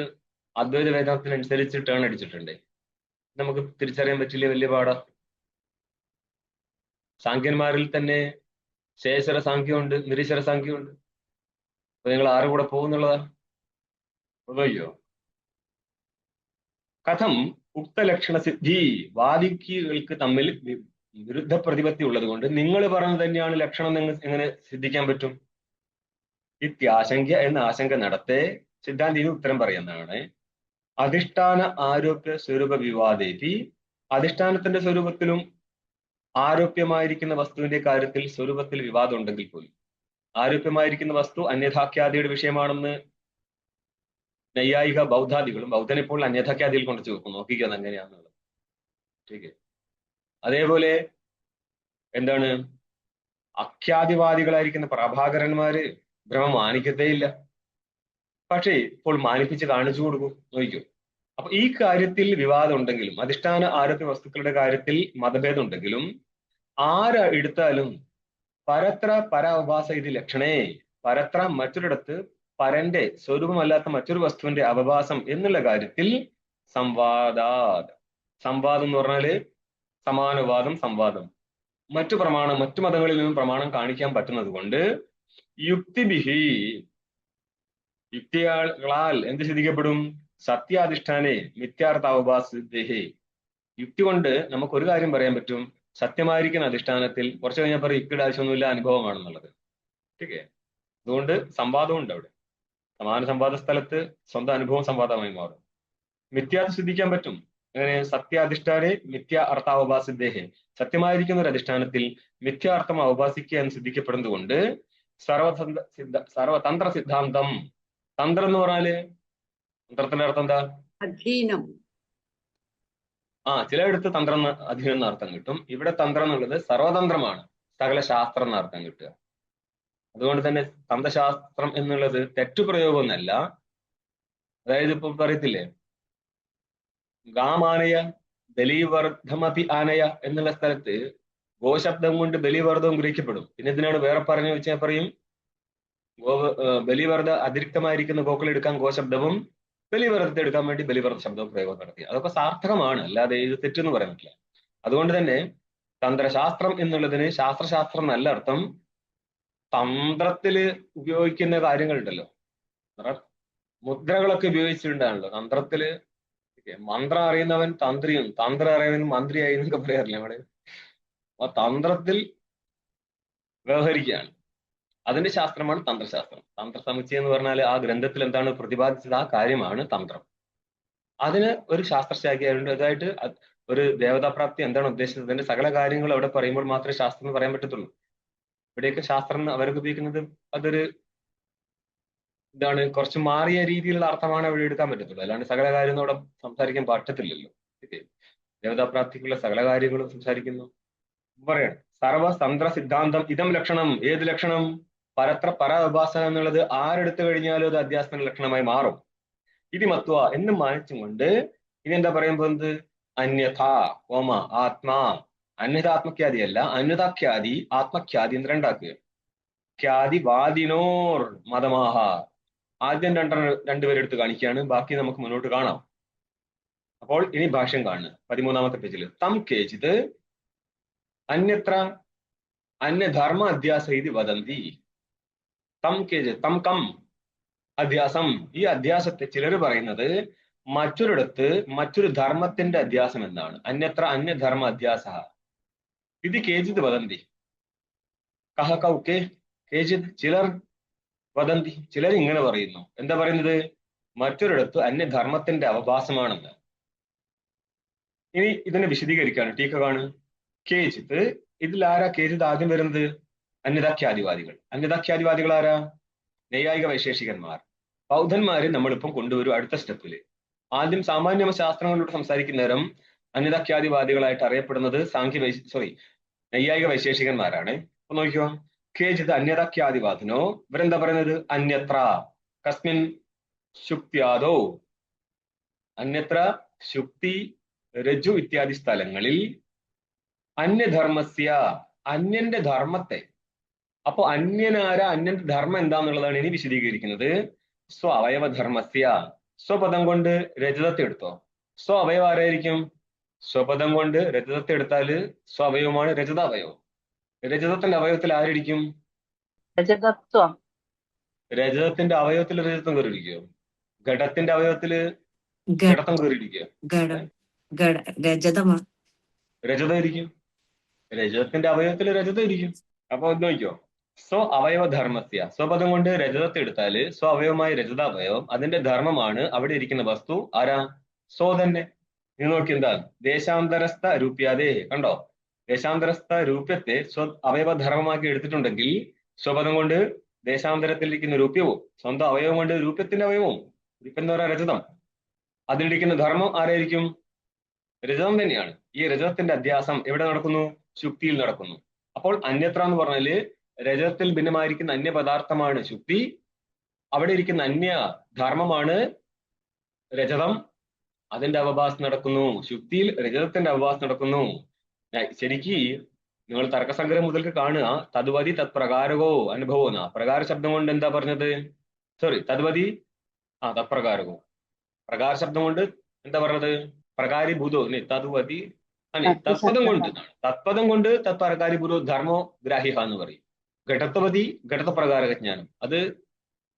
അദ്വൈത വേദാന്തത്തിനനുസരിച്ച് ടേൺ അടിച്ചിട്ടുണ്ട്. നമുക്ക് തിരിച്ചറിയാൻ പറ്റില്ല, വലിയ പാടാ. സാഖ്യന്മാരിൽ തന്നെ ശേഷര സാഖ്യമുണ്ട്, നിരീശ്വര സാഖ്യമുണ്ട്. അപ്പൊ നിങ്ങൾ ആരുടെ കൂടെ പോകുന്നുള്ളതാ? അയ്യോ. കഥം ഉക്തലക്ഷണ സിദ്ധി, വാദിക്കുകൾക്ക് തമ്മിൽ വിരുദ്ധ പ്രതിപത്തി ഉള്ളത് കൊണ്ട് നിങ്ങൾ പറയുന്നത് തന്നെയാണ് ലക്ഷണം എങ്ങനെ സിദ്ധിക്കാൻ പറ്റും? ഇത്യാശങ്ക എന്ന ആശങ്ക നടത്തെ സിദ്ധാന്തിന് ഉത്തരം പറയുന്നതാണ്. അധിഷ്ഠാന ആരോപ്യ സ്വരൂപ വിവാദേപി, അധിഷ്ഠാനത്തിന്റെ സ്വരൂപത്തിലും ആരോപ്യമായിരിക്കുന്ന വസ്തുവിന്റെ കാര്യത്തിൽ സ്വരൂപത്തിൽ വിവാദം ഉണ്ടെങ്കിൽ പോലും, ആരോപ്യമായിരിക്കുന്ന വസ്തു അന്യഥാഖ്യാതിയുടെ വിഷയമാണെന്ന് നൈയായിക ബൗദ്ധാദികളും ബൗദ്ധനെപ്പോൾ അന്യഥാഖ്യാതികൾ കൊണ്ട് ചോദിക്കും, നോക്കിക്കുന്നത് എങ്ങനെയാണെന്നുള്ളത്. ശരി, അതേപോലെ എന്താണ് അഖ്യാതിവാദികളായിരിക്കുന്ന പ്രഭാകരന്മാര് ബ്രഹ്മം മാനിക്കത്തേയില്ല. പക്ഷേ ഇപ്പോൾ മാനിപ്പിച്ച് കാണിച്ചു കൊടുക്കും, നോക്കിക്കും. അപ്പൊ ഈ കാര്യത്തിൽ വിവാദം ഉണ്ടെങ്കിലും, അധിഷ്ഠാന ആരോപ്യ വസ്തുക്കളുടെ കാര്യത്തിൽ മതഭേദം ഉണ്ടെങ്കിലും, എടുത്താലും പരത്ര പരാവഭാസ ഇത് ലക്ഷണേ, പരത്ര മറ്റൊരിടത്ത് പരന്റെ സ്വരൂപമല്ലാത്ത മറ്റൊരു വസ്തുവിന്റെ അവഭാസം എന്നുള്ള കാര്യത്തിൽ സംവാദം എന്ന് പറഞ്ഞാല് സമാനുവാദം, സംവാദം, മറ്റു മതങ്ങളിൽ നിന്നും പ്രമാണം കാണിക്കാൻ പറ്റുന്നത് കൊണ്ട് യുക്തികളാൽ എന്ത് സിദ്ധിക്കപ്പെടും? സത്യാധിഷ്ഠാനെ മിഥ്യാർത്ഥ അവഭാസദേഹേ. യുക്തി കൊണ്ട് നമുക്കൊരു കാര്യം പറയാൻ പറ്റും, സത്യമായിരിക്കുന്ന അധിഷ്ഠാനത്തിൽ കുറച്ച് കഴിഞ്ഞാൽ പറയും യുക്തിയുടെ ആവശ്യമൊന്നുമില്ല, അനുഭവമാണെന്നുള്ളത്. ഓക്കെ, അതുകൊണ്ട് സംവാദവും ഉണ്ട് അവിടെ. സമാന സംവാദ സ്ഥലത്ത് സ്വന്തം അനുഭവം സംവാദമായി മാറും. മിഥ്യാർത്ഥം സിദ്ധിക്കാൻ പറ്റും. അങ്ങനെ സത്യാധിഷ്ഠാനെ മിഥ്യ അർത്ഥാവഭാസിദ്ദേഹേ, സത്യമായിരിക്കുന്ന ഒരു അധിഷ്ഠാനത്തിൽ മിഥ്യാർത്ഥം അവഭാസിക്കുക എന്ന് സിദ്ധിക്കപ്പെടുന്നത് കൊണ്ട് സർവതന്ത്ര സിദ്ധാന്തം. തന്ത്രം എന്ന് പറഞ്ഞാല് തന്ത്രത്തിന്റെ അർത്ഥം എന്താ? അധീനം. ചിലയിടത്ത് തന്ത്രം അധീനം എന്ന അർത്ഥം കിട്ടും. ഇവിടെ തന്ത്രം എന്നുള്ളത് സർവതന്ത്രമാണ്, സകല ശാസ്ത്രം എന്ന അർത്ഥം കിട്ടുക. അതുകൊണ്ട് തന്നെ തന്ത്രശാസ്ത്രം എന്നുള്ളത് തെറ്റുപ്രയോഗമൊന്നല്ല. അതായത് ഇപ്പൊ പറയത്തില്ലേ, ഗാമാനയ ബലിവർദ്ധമപി ആനയ എന്നുള്ള സ്ഥലത്ത് ഗോശബ്ദം കൊണ്ട് ബലിവർദ്ധവും ഗ്രഹിക്കപ്പെടും. പിന്നെ ഇതിനാണ് വേറെ പറഞ്ഞു വെച്ചാൽ പറയും ബലിവർദ്ധ അതിരിക്തമായിരിക്കുന്ന ഗോക്കൾ എടുക്കാൻ ഗോശബ്ദവും ബലിവർദ്ധത്തെ എടുക്കാൻ വേണ്ടി ബലിവർദ്ധ ശബ്ദവും പ്രയോഗം നടത്തി. അതൊക്കെ സാർത്ഥകമാണ്, അല്ലാതെ ഇത് തെറ്റെന്ന് പറയാൻ പറ്റില്ല. അതുകൊണ്ട് തന്നെ തന്ത്രശാസ്ത്രം എന്നുള്ളതിന് ശാസ്ത്രശാസ്ത്രം നല്ല അർത്ഥം തന്ത്രത്തില് ഉപയോഗിക്കുന്ന കാര്യങ്ങളുണ്ടല്ലോ, മുദ്രകളൊക്കെ ഉപയോഗിച്ചിട്ടുണ്ടാണല്ലോ തന്ത്രത്തില്. മന്ത്രം അറിയുന്നവൻ തന്ത്രിയും തന്ത്രം അറിയുന്നവൻ മന്ത്രിയായി എന്നൊക്കെ പറയാറില്ല നമ്മള്. അപ്പൊ തന്ത്രത്തിൽ വ്യവഹരിക്കുകയാണ്. അതിന്റെ ശാസ്ത്രമാണ് തന്ത്രശാസ്ത്രം. തന്ത്രസമുച്ചയം എന്ന് പറഞ്ഞാൽ ആ ഗ്രന്ഥത്തിൽ എന്താണ് പ്രതിപാദിച്ചത് ആ കാര്യമാണ് തന്ത്രം. അതിന് ഒരു ശാസ്ത്രശാഖയുണ്ട്. അതായിട്ട് ഒരു ദേവതാപ്രാപ്തി എന്താണ് ഉദ്ദേശിച്ചത്, അതിന്റെ സകല കാര്യങ്ങളും അവിടെ പറയുമ്പോൾ മാത്രമേ ശാസ്ത്രം എന്ന് പറയാൻ പറ്റത്തുള്ളൂ. ഇവിടെയൊക്കെ ശാസ്ത്രം അവർക്ക് ഉപയോഗിക്കുന്നത് അതൊരു കുറച്ച് മാറിയ രീതിയിലുള്ള അർത്ഥമാണ് അവിടെ എടുക്കാൻ പറ്റത്തുള്ളൂ. അല്ലാണ്ട് സകല കാര്യമൊന്നും അവിടെ സംസാരിക്കാൻ പറ്റത്തില്ലല്ലോ. ദേവതാപ്രാപ്തിക്കുള്ള സകല കാര്യങ്ങളും സംസാരിക്കുന്നു. പറയണം സർവതന്ത്ര സിദ്ധാന്തം ഇതം ലക്ഷണം. ഏത് ലക്ഷണം? പരത്ര പര ഉപാസന എന്നുള്ളത് ആരെടുത്തു കഴിഞ്ഞാലും അത് അധ്യാസന ലക്ഷണമായി മാറും. ഇത് മത്വ എന്ന് മാനിച്ചും കൊണ്ട് ഇനി എന്താ പറയുമ്പോ എന്ത്? അന്യഥ ഓമ ആത്മാ. അന്യതാത്മഖ്യാതി അല്ല, അന്യതാഖ്യാതി ആത്മഖ്യാതി എന്ന് രണ്ടാക്കുക. ഖ്യാതി വാദിനോർ മതമാഹ. ആദ്യം രണ്ടുപേരെടുത്ത് കാണിക്കുകയാണ്, ബാക്കി നമുക്ക് മുന്നോട്ട് കാണാം. അപ്പോൾ ഇനി ഭാഷ്യം കാണുക 13-ാമത്തെ പേജിൽ. തം കേചിത് അന്യത്ര അന്യധർമ്മ അധ്യാസ ഇത് വദന്തി. തം കേചിത് തം കം അധ്യാസം. ഈ അധ്യാസത്തെ ചിലർ പറയുന്നത് മറ്റൊരിടത്ത് മറ്റൊരു ധർമ്മത്തിന്റെ അധ്യാസം എന്നാണ്. അന്യത്ര അന്യധർമ്മ അധ്യാസ ഇത് കേചിത് വദന്തി. കഹ കൗക്കെ കേചിത് ചിലർ വദന്തി. ചിലർ ഇങ്ങനെ പറയുന്നു. എന്താ പറയുന്നത്? മറ്റൊരിടത്ത് അന്യധർമ്മത്തിന്റെ അവഭാസമാണെന്ന്. ഇനി ഇതിനെ വിശദീകരിക്കാണ്. ടീക്ക കാണു. കേചിത്, ഇതിൽ ആരാ കേചിത് ആദ്യം വരുന്നത്? അന്യതാഖ്യാതിവാദികൾ. അന്യതാഖ്യാതിവാദികൾ ആരാ? നൈയായിക വൈശേഷികന്മാർ. ബൗദ്ധന്മാരെ നമ്മളിപ്പം കൊണ്ടുവരും അടുത്ത സ്റ്റെപ്പില്. ആദ്യം സാമാന്യ ശാസ്ത്രങ്ങളിലൂടെ സംസാരിക്കുന്ന നേരം അന്യതാഖ്യാതിവാദികളായിട്ട് അറിയപ്പെടുന്നത് നൈയായിക വൈശേഷികന്മാരാണ്. അപ്പൊ നോക്കിയോ, കേചിത് അന്യതാഖ്യാതിവാദിനോ. ഇവരെന്താ പറയുന്നത്? അന്യത്ര കസ്മിൻ ശുക്തിയാദോ. അന്യത്ര ശുക്തി രജ്ജു ഇത്യാദി സ്ഥലങ്ങളിൽ അന്യധർമ്മസ്യ അന്യന്റെ ധർമ്മത്തെ. അപ്പൊ അന്യനാര, അന്യന്റെ ധർമ്മം എന്താന്നുള്ളതാണ് ഇനി വിശദീകരിക്കുന്നത്. സ്വ അവയവധർമ്മസ്യ. സ്വപദം കൊണ്ട് രജതത്തെ എടുത്തോ. സ്വ അവയവം ആരായിരിക്കും? സ്വപദം കൊണ്ട് രജതത്തെ എടുത്താല് സ്വ അവയവമാണ് രജതാവയവം. രജതത്തിന്റെ അവയവത്തിൽ ആരിരിക്കും? രജതത്വം. രജതത്തിന്റെ അവയവത്തിൽ രജതം കയറിയിരിക്കോ? ഘടത്തിന്റെ അവയവത്തില് ഘടത്തം കയറിയിരിക്കോ? രജതം ഇരിക്കും. രജതത്തിന്റെ അവയവത്തിൽ രജതം ഇരിക്കും. അപ്പൊ നോക്കിയോ, സ്വ അവയവധർമ്മസ്യ. സ്വപദം കൊണ്ട് രജതത്തെ എടുത്താല് സ്വ അവയവമായ രജതാവയവം, അതിന്റെ ധർമ്മമാണ് അവിടെ ഇരിക്കുന്ന വസ്തു. ആരാ? സ്വ തന്നെ. നീ നോക്കി എന്താ? ദേശാന്തരസ്ഥ രൂപ്യാതെ. കണ്ടോ? ദേശാന്തരസ്ഥ രൂപ്യത്തെ സ്വ അവയവധർമ്മമാക്കി എടുത്തിട്ടുണ്ടെങ്കിൽ സ്വപദം കൊണ്ട് ദേശാന്തരത്തിലിരിക്കുന്ന രൂപ്യവും സ്വന്തം അവയവം കൊണ്ട് രൂപ്യത്തിന്റെ അവയവവും, രൂപ്യം എന്ന് പറയാൻ രജതം, അതിലിരിക്കുന്ന ധർമ്മം ആരായിരിക്കും? രജതം തന്നെയാണ്. ഈ രജതത്തിന്റെ അധ്യാസം എവിടെ നടക്കുന്നു? ശുക്തിയിൽ നടക്കുന്നു. അപ്പോൾ അന്യത്ര എന്ന് പറഞ്ഞാല് രജതത്തിൽ ഭിന്നമായിരിക്കുന്ന അന്യപദാർത്ഥമാണ് ശുക്തി. അവിടെ ഇരിക്കുന്ന അന്യ ധർമ്മമാണ് രജതം. അതിന്റെ അവഭാസം നടക്കുന്നു. ശുക്തിയിൽ രജതത്തിന്റെ അവഭാസം നടക്കുന്നു. ശരിക്ക് നിങ്ങൾ തർക്കസംഗ്രഹം മുതൽക്ക് കാണുക. തദ്വതി തത്പ്രകാരകോ അനുഭവോ എന്നാ. പ്രകാര ശബ്ദം കൊണ്ട് എന്താ പറഞ്ഞത്? തദ്വതി തത്പ്രകാരകോ. പ്രകാര ശബ്ദം കൊണ്ട് എന്താ പറഞ്ഞത്? പ്രകാരിഭൂതോ തദ്വതി തത്പദം കൊണ്ട്. തത്പദം കൊണ്ട് തത്പ്രകാരിഭൂതോ ധർമ്മോ ഗ്രാഹ്യ എന്ന് പറയും. ഘടത്വപതി ഘടത്വപ്രകാരക ജ്ഞാനം, അത്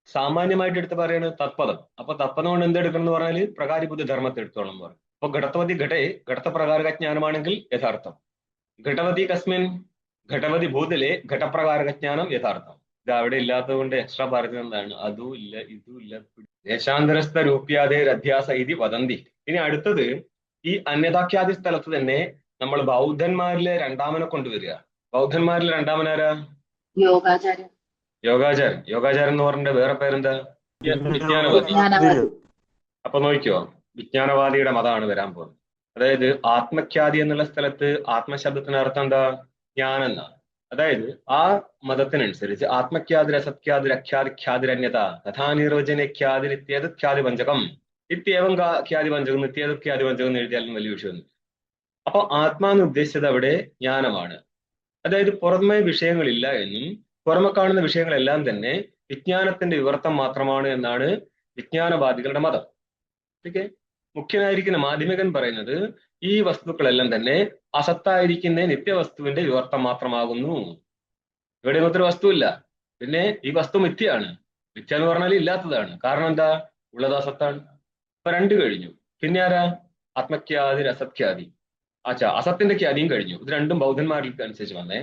സാമാന്യമായിട്ട് എടുത്ത് പറയാണ് തത്പദം. അപ്പൊ തത്പദം കൊണ്ട് എന്തെടുക്കണം എന്ന് പറഞ്ഞാൽ പ്രകാരിഭൂത ധർമ്മത്തെ എടുത്തോളം എന്ന് പറയും. അപ്പൊ ഘടത്വപതി ഘടേ ഘടത്വപ്രകാരക ജ്ഞാനമാണെങ്കിൽ യഥാർത്ഥം. ഘടവതി കസ്മിൻ ഘടവതി ഭൂതലെ ഘടപ്രകാരക ജ്ഞാനം യഥാർത്ഥം. ഇത് അവിടെ ഇല്ലാത്തത് കൊണ്ട് എക്സ്ട്രാ പറഞ്ഞത് എന്താണ്? അതും ഇല്ല ഇതും ഇല്ല. ദേശാന്തരസ്ഥ രൂപ്യാദേ അധ്യാസ ഇതി വദന്തി. ഇനി അടുത്തത് ഈ അന്യതാഖ്യാതി സ്ഥലത്ത് തന്നെ നമ്മൾ ബൗദ്ധന്മാരിലെ രണ്ടാമനെ കൊണ്ടുവരിക. ബൗദ്ധന്മാരിലെ രണ്ടാമനാരാ? യോഗാചാര്യൻ. യോഗാചാരൻ എന്ന് പറഞ്ഞ വേറെ പേരെന്താ? വിജ്ഞാനവാദി. അപ്പൊ നോക്കിയോ, വിജ്ഞാനവാദിയുടെ മതമാണ് വരാൻ പോകുന്നത്. അതായത് ആത്മഖ്യാതി എന്നുള്ള സ്ഥലത്ത് ആത്മശബ്ദത്തിന് അർത്ഥം എന്താ? ജ്ഞാനെന്നാ. അതായത് ആ മതത്തിനനുസരിച്ച് ആത്മഖ്യാതിർ അസത്ഖ്യാതിർ അഖ്യാതി ഖ്യാതിരന്യത തഥാ നിർവചന ഖ്യാതിർ ഇത്യേത് ഖ്യാതി പഞ്ചകം ഇത്യേവം ഖ്യാതി പഞ്ചകം ഇത്യേത് ഖ്യാതി പഞ്ചകം എന്ന് എഴുതിയാലും വലിയ വിഷയമൊന്നും. അപ്പൊ ആത്മാന്ന് ഉദ്ദേശിച്ചത് അവിടെ ജ്ഞാനമാണ്. അതായത് പുറമെ വിഷയങ്ങളില്ല എന്നും പുറമെ കാണുന്ന വിഷയങ്ങളെല്ലാം തന്നെ വിജ്ഞാനത്തിന്റെ വിവർത്തം മാത്രമാണ് എന്നാണ് വിജ്ഞാനവാദികളുടെ മതം. ഓക്കെ. മുഖ്യനായിരിക്കുന്ന മാധ്യമികൻ പറയുന്നത് ഈ വസ്തുക്കളെല്ലാം തന്നെ അസത്തായിരിക്കുന്ന നിത്യവസ്തുവിന്റെ വിവർത്തം മാത്രമാകുന്നു. ഇവിടെ മറ്റൊരു വസ്തുവില്ല. പിന്നെ ഈ വസ്തു മിഥ്യയാണ്. മിഥ്യ എന്ന് പറഞ്ഞാൽ ഇല്ലാത്തതാണ്. കാരണം എന്താ? ഉള്ളത് അസത്താണ്. അപ്പൊ രണ്ട് കഴിഞ്ഞു. പിന്നെ ആരാ? ആത്മഖ്യാതി അസത്ഖ്യാതി. അസത്തിന്റെ ഖ്യാതിയും കഴിഞ്ഞു. ഇത് രണ്ടും ബൗദ്ധന്മാർക്ക് അനുസരിച്ച് വന്നേ.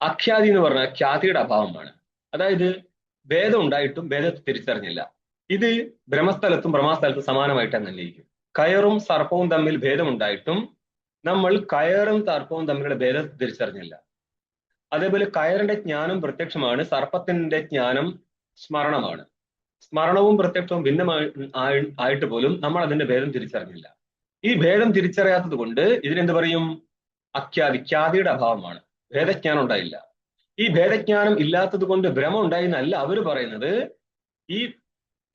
അഖ്യാതി എന്ന് പറഞ്ഞാൽ ഖ്യാതിയുടെ അഭാവമാണ്. അതായത് ഭേദം ഉണ്ടായിട്ടും ഭേദത്തെ തിരിച്ചറിഞ്ഞില്ല. ഇത് ബ്രഹ്മസ്ഥലത്തും ബ്രഹ്മസ്ഥലത്തും സമാനമായിട്ട് അങ്ങനെ ഇരിക്കും. കയറും സർപ്പവും തമ്മിൽ ഭേദമുണ്ടായിട്ടും നമ്മൾ കയറും സർപ്പവും തമ്മിലുള്ള ഭേദം തിരിച്ചറിഞ്ഞില്ല. അതേപോലെ കയറിന്റെ ജ്ഞാനം പ്രത്യക്ഷമാണ്, സർപ്പത്തിന്റെ ജ്ഞാനം സ്മരണമാണ്. സ്മരണവും പ്രത്യക്ഷവും ആയിട്ട് പോലും നമ്മൾ അതിന്റെ ഭേദം തിരിച്ചറിഞ്ഞില്ല. ഈ ഭേദം തിരിച്ചറിയാത്തത് കൊണ്ട് ഇതിനെന്ത് പറയും? അഖ്യാതി, ഖ്യാതിയുടെ അഭാവമാണ്. ഭേദജ്ഞാനം ഉണ്ടായില്ല. ഈ ഭേദജ്ഞാനം ഇല്ലാത്തത് കൊണ്ട് ഭ്രമം ഉണ്ടായിന്നല്ല അവർ പറയുന്നത്. ഈ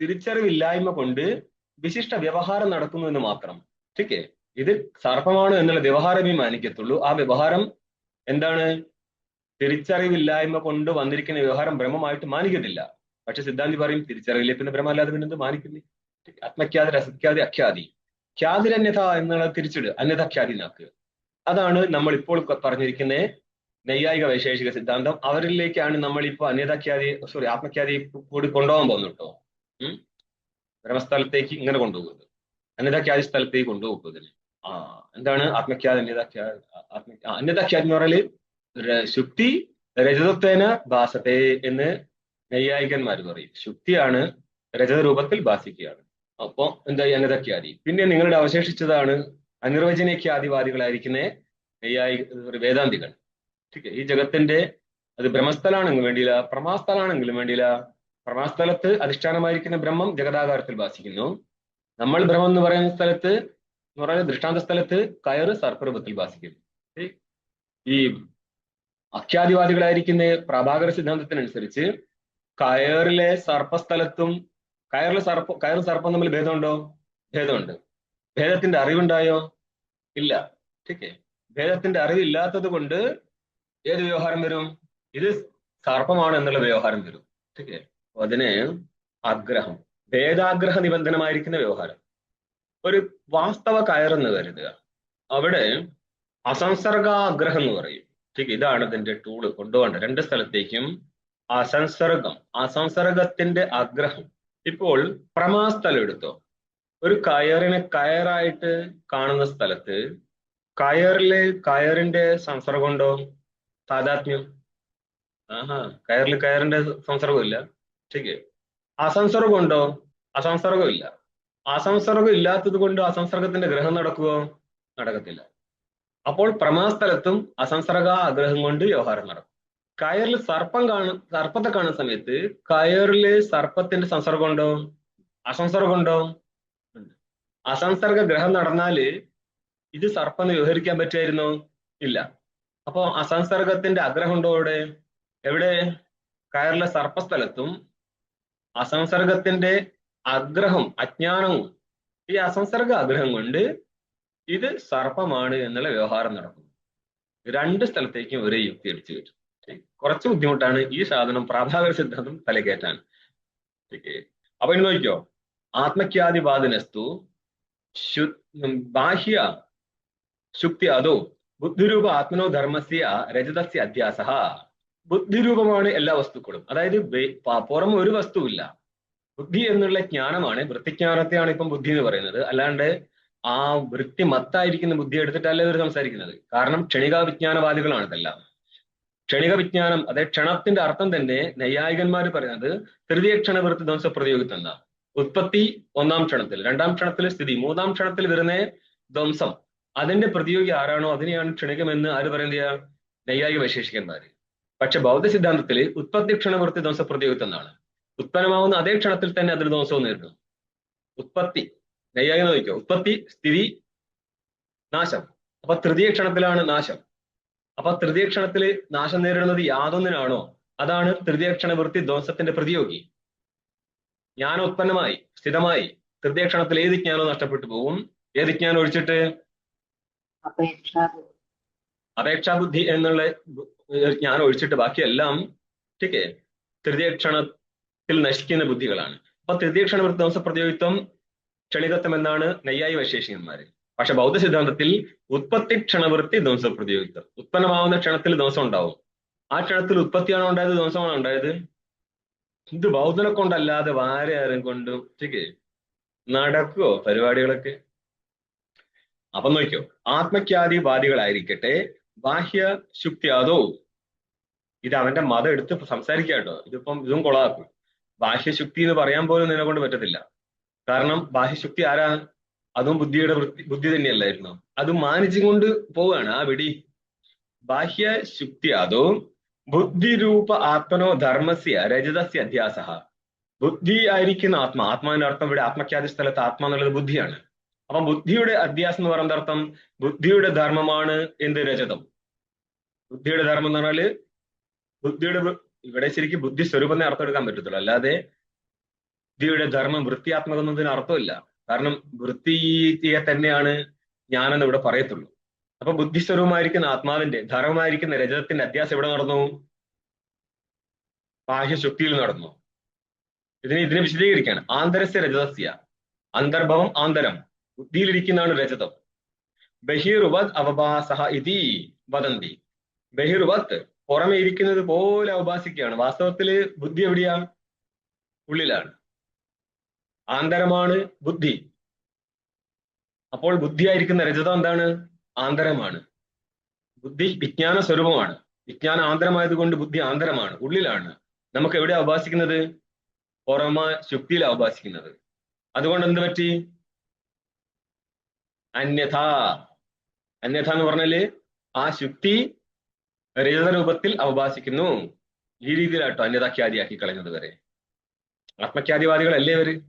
തിരിച്ചറിവില്ലായ്മ കൊണ്ട് വിശിഷ്ട വ്യവഹാരം നടക്കുന്നു എന്ന് മാത്രം. ഓക്കെ, ഇത് സർപ്പമാണ് എന്നുള്ള വ്യവഹാരമേ മാനിക്കത്തുള്ളൂ. ആ വ്യവഹാരം എന്താണ്? തിരിച്ചറിവില്ലായ്മ കൊണ്ട് വന്നിരിക്കുന്ന വ്യവഹാരം ബ്രഹ്മമായിട്ട് മാനിക്കത്തില്ല. പക്ഷെ സിദ്ധാന്തി പറയും തിരിച്ചറിവില്ലേ പിന്നെ ബ്രഹ്മ അല്ലാതെ പിന്നെ എന്ത് മാനിക്കുന്നേ? ആത്മഖ്യാതി രസഖ്യാതി അഖ്യാതി. ഖ്യാതിരന്യഥ എന്നുള്ളത് തിരിച്ചിട്, അന്യഥ ഖ്യാതിനാക്ക്. അതാണ് നമ്മൾ ഇപ്പോൾ പറഞ്ഞിരിക്കുന്ന നൈയായിക വൈശേഷിക സിദ്ധാന്തം. അവരിലേക്കാണ് നമ്മളിപ്പോ ആത്മഖ്യാതി കൂടി കൊണ്ടുപോകാൻ പോകുന്നു കേട്ടോ. ബ്രഹ്മസ്ഥലത്തേക്ക് ഇങ്ങനെ കൊണ്ടുപോകുന്നത്, അന്യഥാഖ്യാതി സ്ഥലത്തേക്ക് കൊണ്ടുപോകുന്നതിന്. എന്താണ് ആത്മഖ്യാതി അന്യഥാഖ്യാതി എന്ന് പറഞ്ഞാല് ശുക്തി രജതത്വേന ഭാസത്തെ എന്ന് നൈയായികന്മാർ പറയും. ശുക്തിയാണ് രജത രൂപത്തിൽ ഭാസിക്കുകയാണ്. അപ്പൊ എന്താ അന്യഥാഖ്യാതി. പിന്നെ നിങ്ങളുടെ അവശേഷിച്ചതാണ് അനിർവചനീഖ്യാതിവാദികളായിരിക്കുന്ന വേദാന്തികൾ. ഈ ജഗത്തിന്റെ അത് ബ്രഹ്മസ്ഥലാണെങ്കിലും വേണ്ടിയില്ല, പ്രമാസ്ഥലാണെങ്കിലും വേണ്ടിയില്ല. പ്രമാസ്ഥലത്ത് അധിഷ്ഠാനമായിരിക്കുന്ന ബ്രഹ്മം ജഗതാകാരത്തിൽ ഭാസിക്കുന്നു. നമ്മൾ ബ്രഹ്മം എന്ന് പറയുന്ന സ്ഥലത്ത് എന്ന് പറയുന്ന ദൃഷ്ടാന്ത സ്ഥലത്ത് കയറ് സർപ്പരൂപത്തിൽ ഭാസിക്കുന്നു. ഈ അഖ്യാതിവാദികളായിരിക്കുന്ന പ്രഭാകര സിദ്ധാന്തത്തിനനുസരിച്ച് കയറിലെ സർപ്പസ്ഥലത്തും കയറും സർപ്പം തമ്മിൽ ഭേദമുണ്ടോ? ഭേദമുണ്ട്. ഭേദത്തിന്റെ അറിവുണ്ടായോ? ഇല്ല. ഓക്കെ, ഭേദത്തിന്റെ അറിവില്ലാത്തത് കൊണ്ട് ഏത് വ്യവഹാരം വരും? ഇത് സർപ്പമാണ് എന്നുള്ള വ്യവഹാരം വരും. ഓക്കെ, അതിന് ആഗ്രഹം, ഭേദാഗ്രഹ നിബന്ധനമായിരിക്കുന്ന വ്യവഹാരം. ഒരു വാസ്തവ കയറെന്ന് കരുതുക, അവിടെ അസംസർഗാഗ്രഹം എന്ന് പറയും. ഇതാണ് ഇതിന്റെ ടൂള് കൊണ്ടുപോകേണ്ട രണ്ട് സ്ഥലത്തേക്കും. അസംസർഗത്തിന്റെ ആഗ്രഹം. ഇപ്പോൾ പ്രമാസ്ഥലം എടുത്തോ. ഒരു കയറിനെ കയറായിട്ട് കാണുന്ന സ്ഥലത്ത് കയറിന്റെ സംസർഗമുണ്ടോ? താദാത്മ്യം. കയറിന്റെ സംസർഗമില്ല. ശരി. അസംസർഗം ഉണ്ടോ? അസംസർഗം ഇല്ല. അസംസർഗം ഇല്ലാത്തത് കൊണ്ട് അസംസർഗത്തിന്റെ ഗ്രഹം നടക്കുവോ? നടക്കത്തില്ല. അപ്പോൾ പ്രമാസ്ഥലത്തും അസംസർഗ ആഗ്രഹം കൊണ്ട് വ്യവഹാരം നടക്കും. കയറിൽ സർപ്പത്തെ കാണുന്ന സമയത്ത് കയറില് സർപ്പത്തിന്റെ സംസർഗം ഉണ്ടോ? അസംസർഗം ഉണ്ടോ? അസംസർഗ ഗ്രഹം നടന്നാല് ഇത് സർപ്പം വ്യവഹരിക്കാൻ പറ്റുമായിരുന്നോ? ഇല്ല. അപ്പോ അസംസർഗത്തിന്റെ ആഗ്രഹം ഉണ്ടോ? എവിടെ? കയറിലെ സർപ്പസ്ഥലത്തും അസംസർഗത്തിന്റെ ആഗ്രഹം, അജ്ഞാനവും ഈ അസംസർഗ ആഗ്രഹം കൊണ്ട് ഇത് സർപ്പമാണ് എന്നുള്ള വ്യവഹാരം നടക്കും. രണ്ട് സ്ഥലത്തേക്കും ഒരേ യുക്തി അടിച്ചു വരും. കുറച്ച് ബുദ്ധിമുട്ടാണ് ഈ സാധനം പ്രാഭാകര സിദ്ധാന്തം തലകേറ്റാൻ. അപ്പൊ ഇനി നോക്കിക്കോ. ആത്മഖ്യാതിവാദിനസ്തു ബാഹ്യ ശുക്തി അതോ ബുദ്ധിരൂപ ആത്മനോ ധർമ്മസ്യ രജതസ്യ അധ്യാസ. ബുദ്ധിരൂപമാണ് എല്ലാ വസ്തുക്കളും. അതായത് പുറമെ ഒരു വസ്തുവില്ല. ബുദ്ധി എന്നുള്ള ജ്ഞാനമാണ്, വൃത്തിജ്ഞാനത്തെയാണ് ഇപ്പം ബുദ്ധി എന്ന് പറയുന്നത്. അല്ലാണ്ട് ആ വൃത്തി മത്തായിരിക്കുന്ന ബുദ്ധി എടുത്തിട്ടല്ല ഇവർ സംസാരിക്കുന്നത്. കാരണം ക്ഷണിക വിജ്ഞാനവാദികളാണ് ഇതെല്ലാം. ക്ഷണിക വിജ്ഞാനം, അതായത് ക്ഷണത്തിന്റെ അർത്ഥം തന്നെ നൈയായികന്മാർ പറയുന്നത് തൃതീയ ക്ഷണ വൃത്തി ധ്വംസ പ്രതിയോഗിത്വം എന്നാ. ഉത്പത്തി ഒന്നാം ക്ഷണത്തിൽ, രണ്ടാം ക്ഷണത്തിൽ സ്ഥിതി, മൂന്നാം ക്ഷണത്തിൽ വരുന്ന ധ്വംസം. അതിന്റെ പ്രതിയോഗി ആരാണോ അതിനെയാണ് ക്ഷണികമെന്ന് ആര് പറയുന്നത്? നൈയായിക വൈശേഷികന്മാര്. പക്ഷെ ബൗദ്ധ സിദ്ധാന്തത്തില് ഉത്പത്തി ക്ഷണവൃത്തി ധ്വംസ പ്രതിയോഗിത്വം എന്നാണ്. ഉത്പന്നമാവുന്ന അതേ ക്ഷണത്തിൽ തന്നെ അതിൽ ധ്വംസവും നേരിടും. ഉത്പത്തി നൈയായിക നോക്കിക്കോ, ഉത്പത്തി, സ്ഥിതി, നാശം. അപ്പൊ തൃതീയ ക്ഷണത്തിലാണ് നാശം. അപ്പൊ തൃതീയ ക്ഷണത്തിൽ നാശം നേരിടുന്നത് യാതൊന്നിനാണോ അതാണ് തൃതീയ ക്ഷണവൃത്തി ധ്വംസത്തിന്റെ പ്രതിയോഗി. ജ്ഞാനം ഉത്പന്നമായി സ്ഥിതമായി തൃതീയ ക്ഷണത്തിൽ ഏത് ജ്ഞാനവും നഷ്ടപ്പെട്ടു പോകും. ഏത് ജ്ഞാനം ഒഴിച്ചിട്ട്? അപേക്ഷാബുദ്ധി എന്നുള്ള ജ്ഞാനം ഒഴിച്ചിട്ട് ബാക്കിയെല്ലാം തൃതീയ ക്ഷണത്തിൽ നശിക്കുന്ന ബുദ്ധികളാണ്. അപ്പൊ തൃതീയ ക്ഷണവൃത്തി ധ്വംസ പ്രതിയോഗിത്വം ക്ഷണികത്വം എന്നാണ് നൈയായി വൈശേഷികന്മാര്. പക്ഷെ ബൗദ്ധ സിദ്ധാന്തത്തിൽ ഉത്പത്തി ക്ഷണവൃത്തി ധ്വംസ പ്രതിയോഗിത്വം. ഉത്പന്നമാവുന്ന ക്ഷണത്തിൽ ധ്വംസം ഉണ്ടാവും. ആ ക്ഷണത്തിൽ ഉത്പത്തിയാണോ ഉണ്ടായത്, ധ്വംസമാണോ ഉണ്ടായത്? ഇത് ബൗദ്ധനെ കൊണ്ടല്ലാതെ വേറെ ആരും കൊണ്ടും ശരിക്ക് നടക്കുവോ പരിപാടികളൊക്കെ? അപ്പൊ നോക്കിയോ, ആത്മഖ്യാതിവാദികളായിരിക്കട്ടെ ബാഹ്യ ശുക്തിയാതോ, ഇത് അവന്റെ മതം എടുത്ത് സംസാരിക്കുക കേട്ടോ. ഇതും കൊളാക്കും. ബാഹ്യശുക്തി എന്ന് പറയാൻ പോലും നിന്നെ കൊണ്ട് പറ്റത്തില്ല. കാരണം ബാഹ്യശുക്തി ആരാ? അതും ബുദ്ധിയുടെ ബുദ്ധി തന്നെയല്ലായിരുന്നു. അത് മാനിച്ചുകൊണ്ട് പോവുകയാണ് ആ വെടി. ബാഹ്യശുക്തി അതോ ബുദ്ധിരൂപ ആത്മനോ ധർമ്മസ്യ രജതസ്യ അധ്യാസ. ബുദ്ധി ആയിരിക്കുന്ന ആത്മാവിന്റെ അർത്ഥം ഇവിടെ ആത്മഖ്യാതി സ്ഥലത്ത് ആത്മാ എന്നുള്ളത് ബുദ്ധിയാണ്. അപ്പം ബുദ്ധിയുടെ അധ്യാസം എന്ന് പറയുന്ന അർത്ഥം ബുദ്ധിയുടെ ധർമ്മമാണ് എന്ത്? രജതം. ബുദ്ധിയുടെ ധർമ്മം എന്ന് പറഞ്ഞാല് ബുദ്ധിയുടെ ഇവിടെ ശരിക്കും ബുദ്ധി സ്വരൂപം എന്നേ അർത്ഥം എടുക്കാൻ പറ്റത്തുള്ളൂ. അല്ലാതെ ബുദ്ധിയുടെ ധർമ്മം വൃത്തിയാത്മകം എന്നതിന് അർത്ഥമില്ല. കാരണം വൃത്തിയെ തന്നെയാണ് ഞാനെന്ന് ഇവിടെ പറയത്തുള്ളൂ. അപ്പൊ ബുദ്ധിസ്വരൂപമായിരിക്കുന്ന ആത്മാവിന്റെ ധർമ്മമായിരിക്കുന്ന രജതത്തിന്റെ അധ്യാസം എവിടെ നടന്നു? ബാഹ്യശുക്തിയിൽ നടന്നു. ഇതിനെ വിശദീകരിക്കാണ്. ആന്തരസ്യ രജതസ്യ, അന്തർഭവം ആന്തരം, ബുദ്ധിയിലിരിക്കുന്നതാണ് രജതം. ബഹിർവത് അവഭാസഹ ഇതി വദന്തി. ബഹിർവത് പുറമെ ഇരിക്കുന്നത് പോലെ അവഭാസിക്കുകയാണ്. വാസ്തവത്തില് ബുദ്ധി എവിടെയാ? ഉള്ളിലാണ്. ആന്തരമാണ് ബുദ്ധി. അപ്പോൾ ബുദ്ധിയായിരിക്കുന്ന രജതം എന്താണ്? ആന്തരമാണ്. ബുദ്ധി വിജ്ഞാന സ്വരൂപമാണ്. വിജ്ഞാനം ആന്തരമായതുകൊണ്ട് ബുദ്ധി ആന്തരമാണ്, ഉള്ളിലാണ്. നമുക്ക് എവിടെ അവഭാസിക്കുന്നത്? പുറമ ശുക്തിയിൽ അവഭാസിക്കുന്നത്. അതുകൊണ്ട് എന്ത് പറ്റി? അന്യഥ. അന്യഥ എന്ന് പറഞ്ഞാല് ആ ശുക്തി രജത രൂപത്തിൽ അവഭാസിക്കുന്നു. ഈ രീതിയിലാട്ടോ അന്യതാഖ്യാതിയാക്കി കളഞ്ഞത് വരെ. ആത്മഖ്യാതിവാദികളല്ലേ ഇവര്?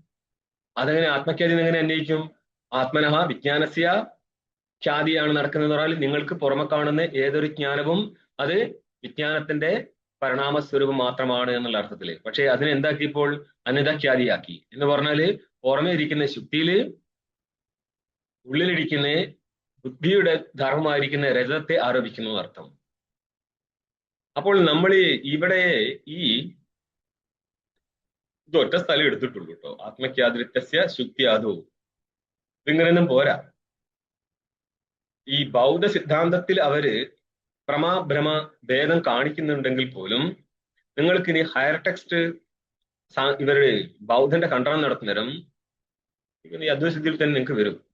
അതെങ്ങനെ ആത്മഖ്യാതി എങ്ങനെ അന്വയിക്കും? ആത്മനഹ വിജ്ഞാനസ്യ ഖ്യാതിയാണ് നടക്കുന്നത് പറഞ്ഞാൽ നിങ്ങൾക്ക് പുറമെ കാണുന്ന ഏതൊരു ജ്ഞാനവും അത് വിജ്ഞാനത്തിന്റെ പരിണാമസ്വരൂപം മാത്രമാണ് എന്നുള്ള അർത്ഥത്തില്. പക്ഷെ അതിനെ എന്താക്കിയപ്പോൾ അന്യതാഖ്യാതിയാക്കി എന്ന് പറഞ്ഞാല് പുറമെ ഇരിക്കുന്ന ശുക്തിയില് ഉള്ളിലിരിക്കുന്ന ബുദ്ധിയുടെ ധർമ്മമായിരിക്കുന്ന രജതത്തെ ആരോപിക്കുന്നു അർത്ഥം. അപ്പോൾ നമ്മൾ ഇവിടെ ഈ ഇതൊറ്റ സ്ഥലം എടുത്തിട്ടുള്ളൂ കേട്ടോ. ആത്മഖ്യാതിരിത്യസ്യ ശുക്തിയാതോ, ഇതിങ്ങനെയൊന്നും പോരാ. ഈ ബൗദ്ധ സിദ്ധാന്തത്തിൽ അവര് പ്രമാഭ്രമ ഭേദം കാണിക്കുന്നുണ്ടെങ്കിൽ പോലും നിങ്ങൾക്ക് ഇനി ഹയർ ടെക്സ്റ്റ് ഇവര് ബൗദ്ധന്റെ ഖണ്ഡനം നടത്തുന്നേരം ഈ അദ്വൈതത്തിൽ തന്നെ നിങ്ങൾക്ക് വരും.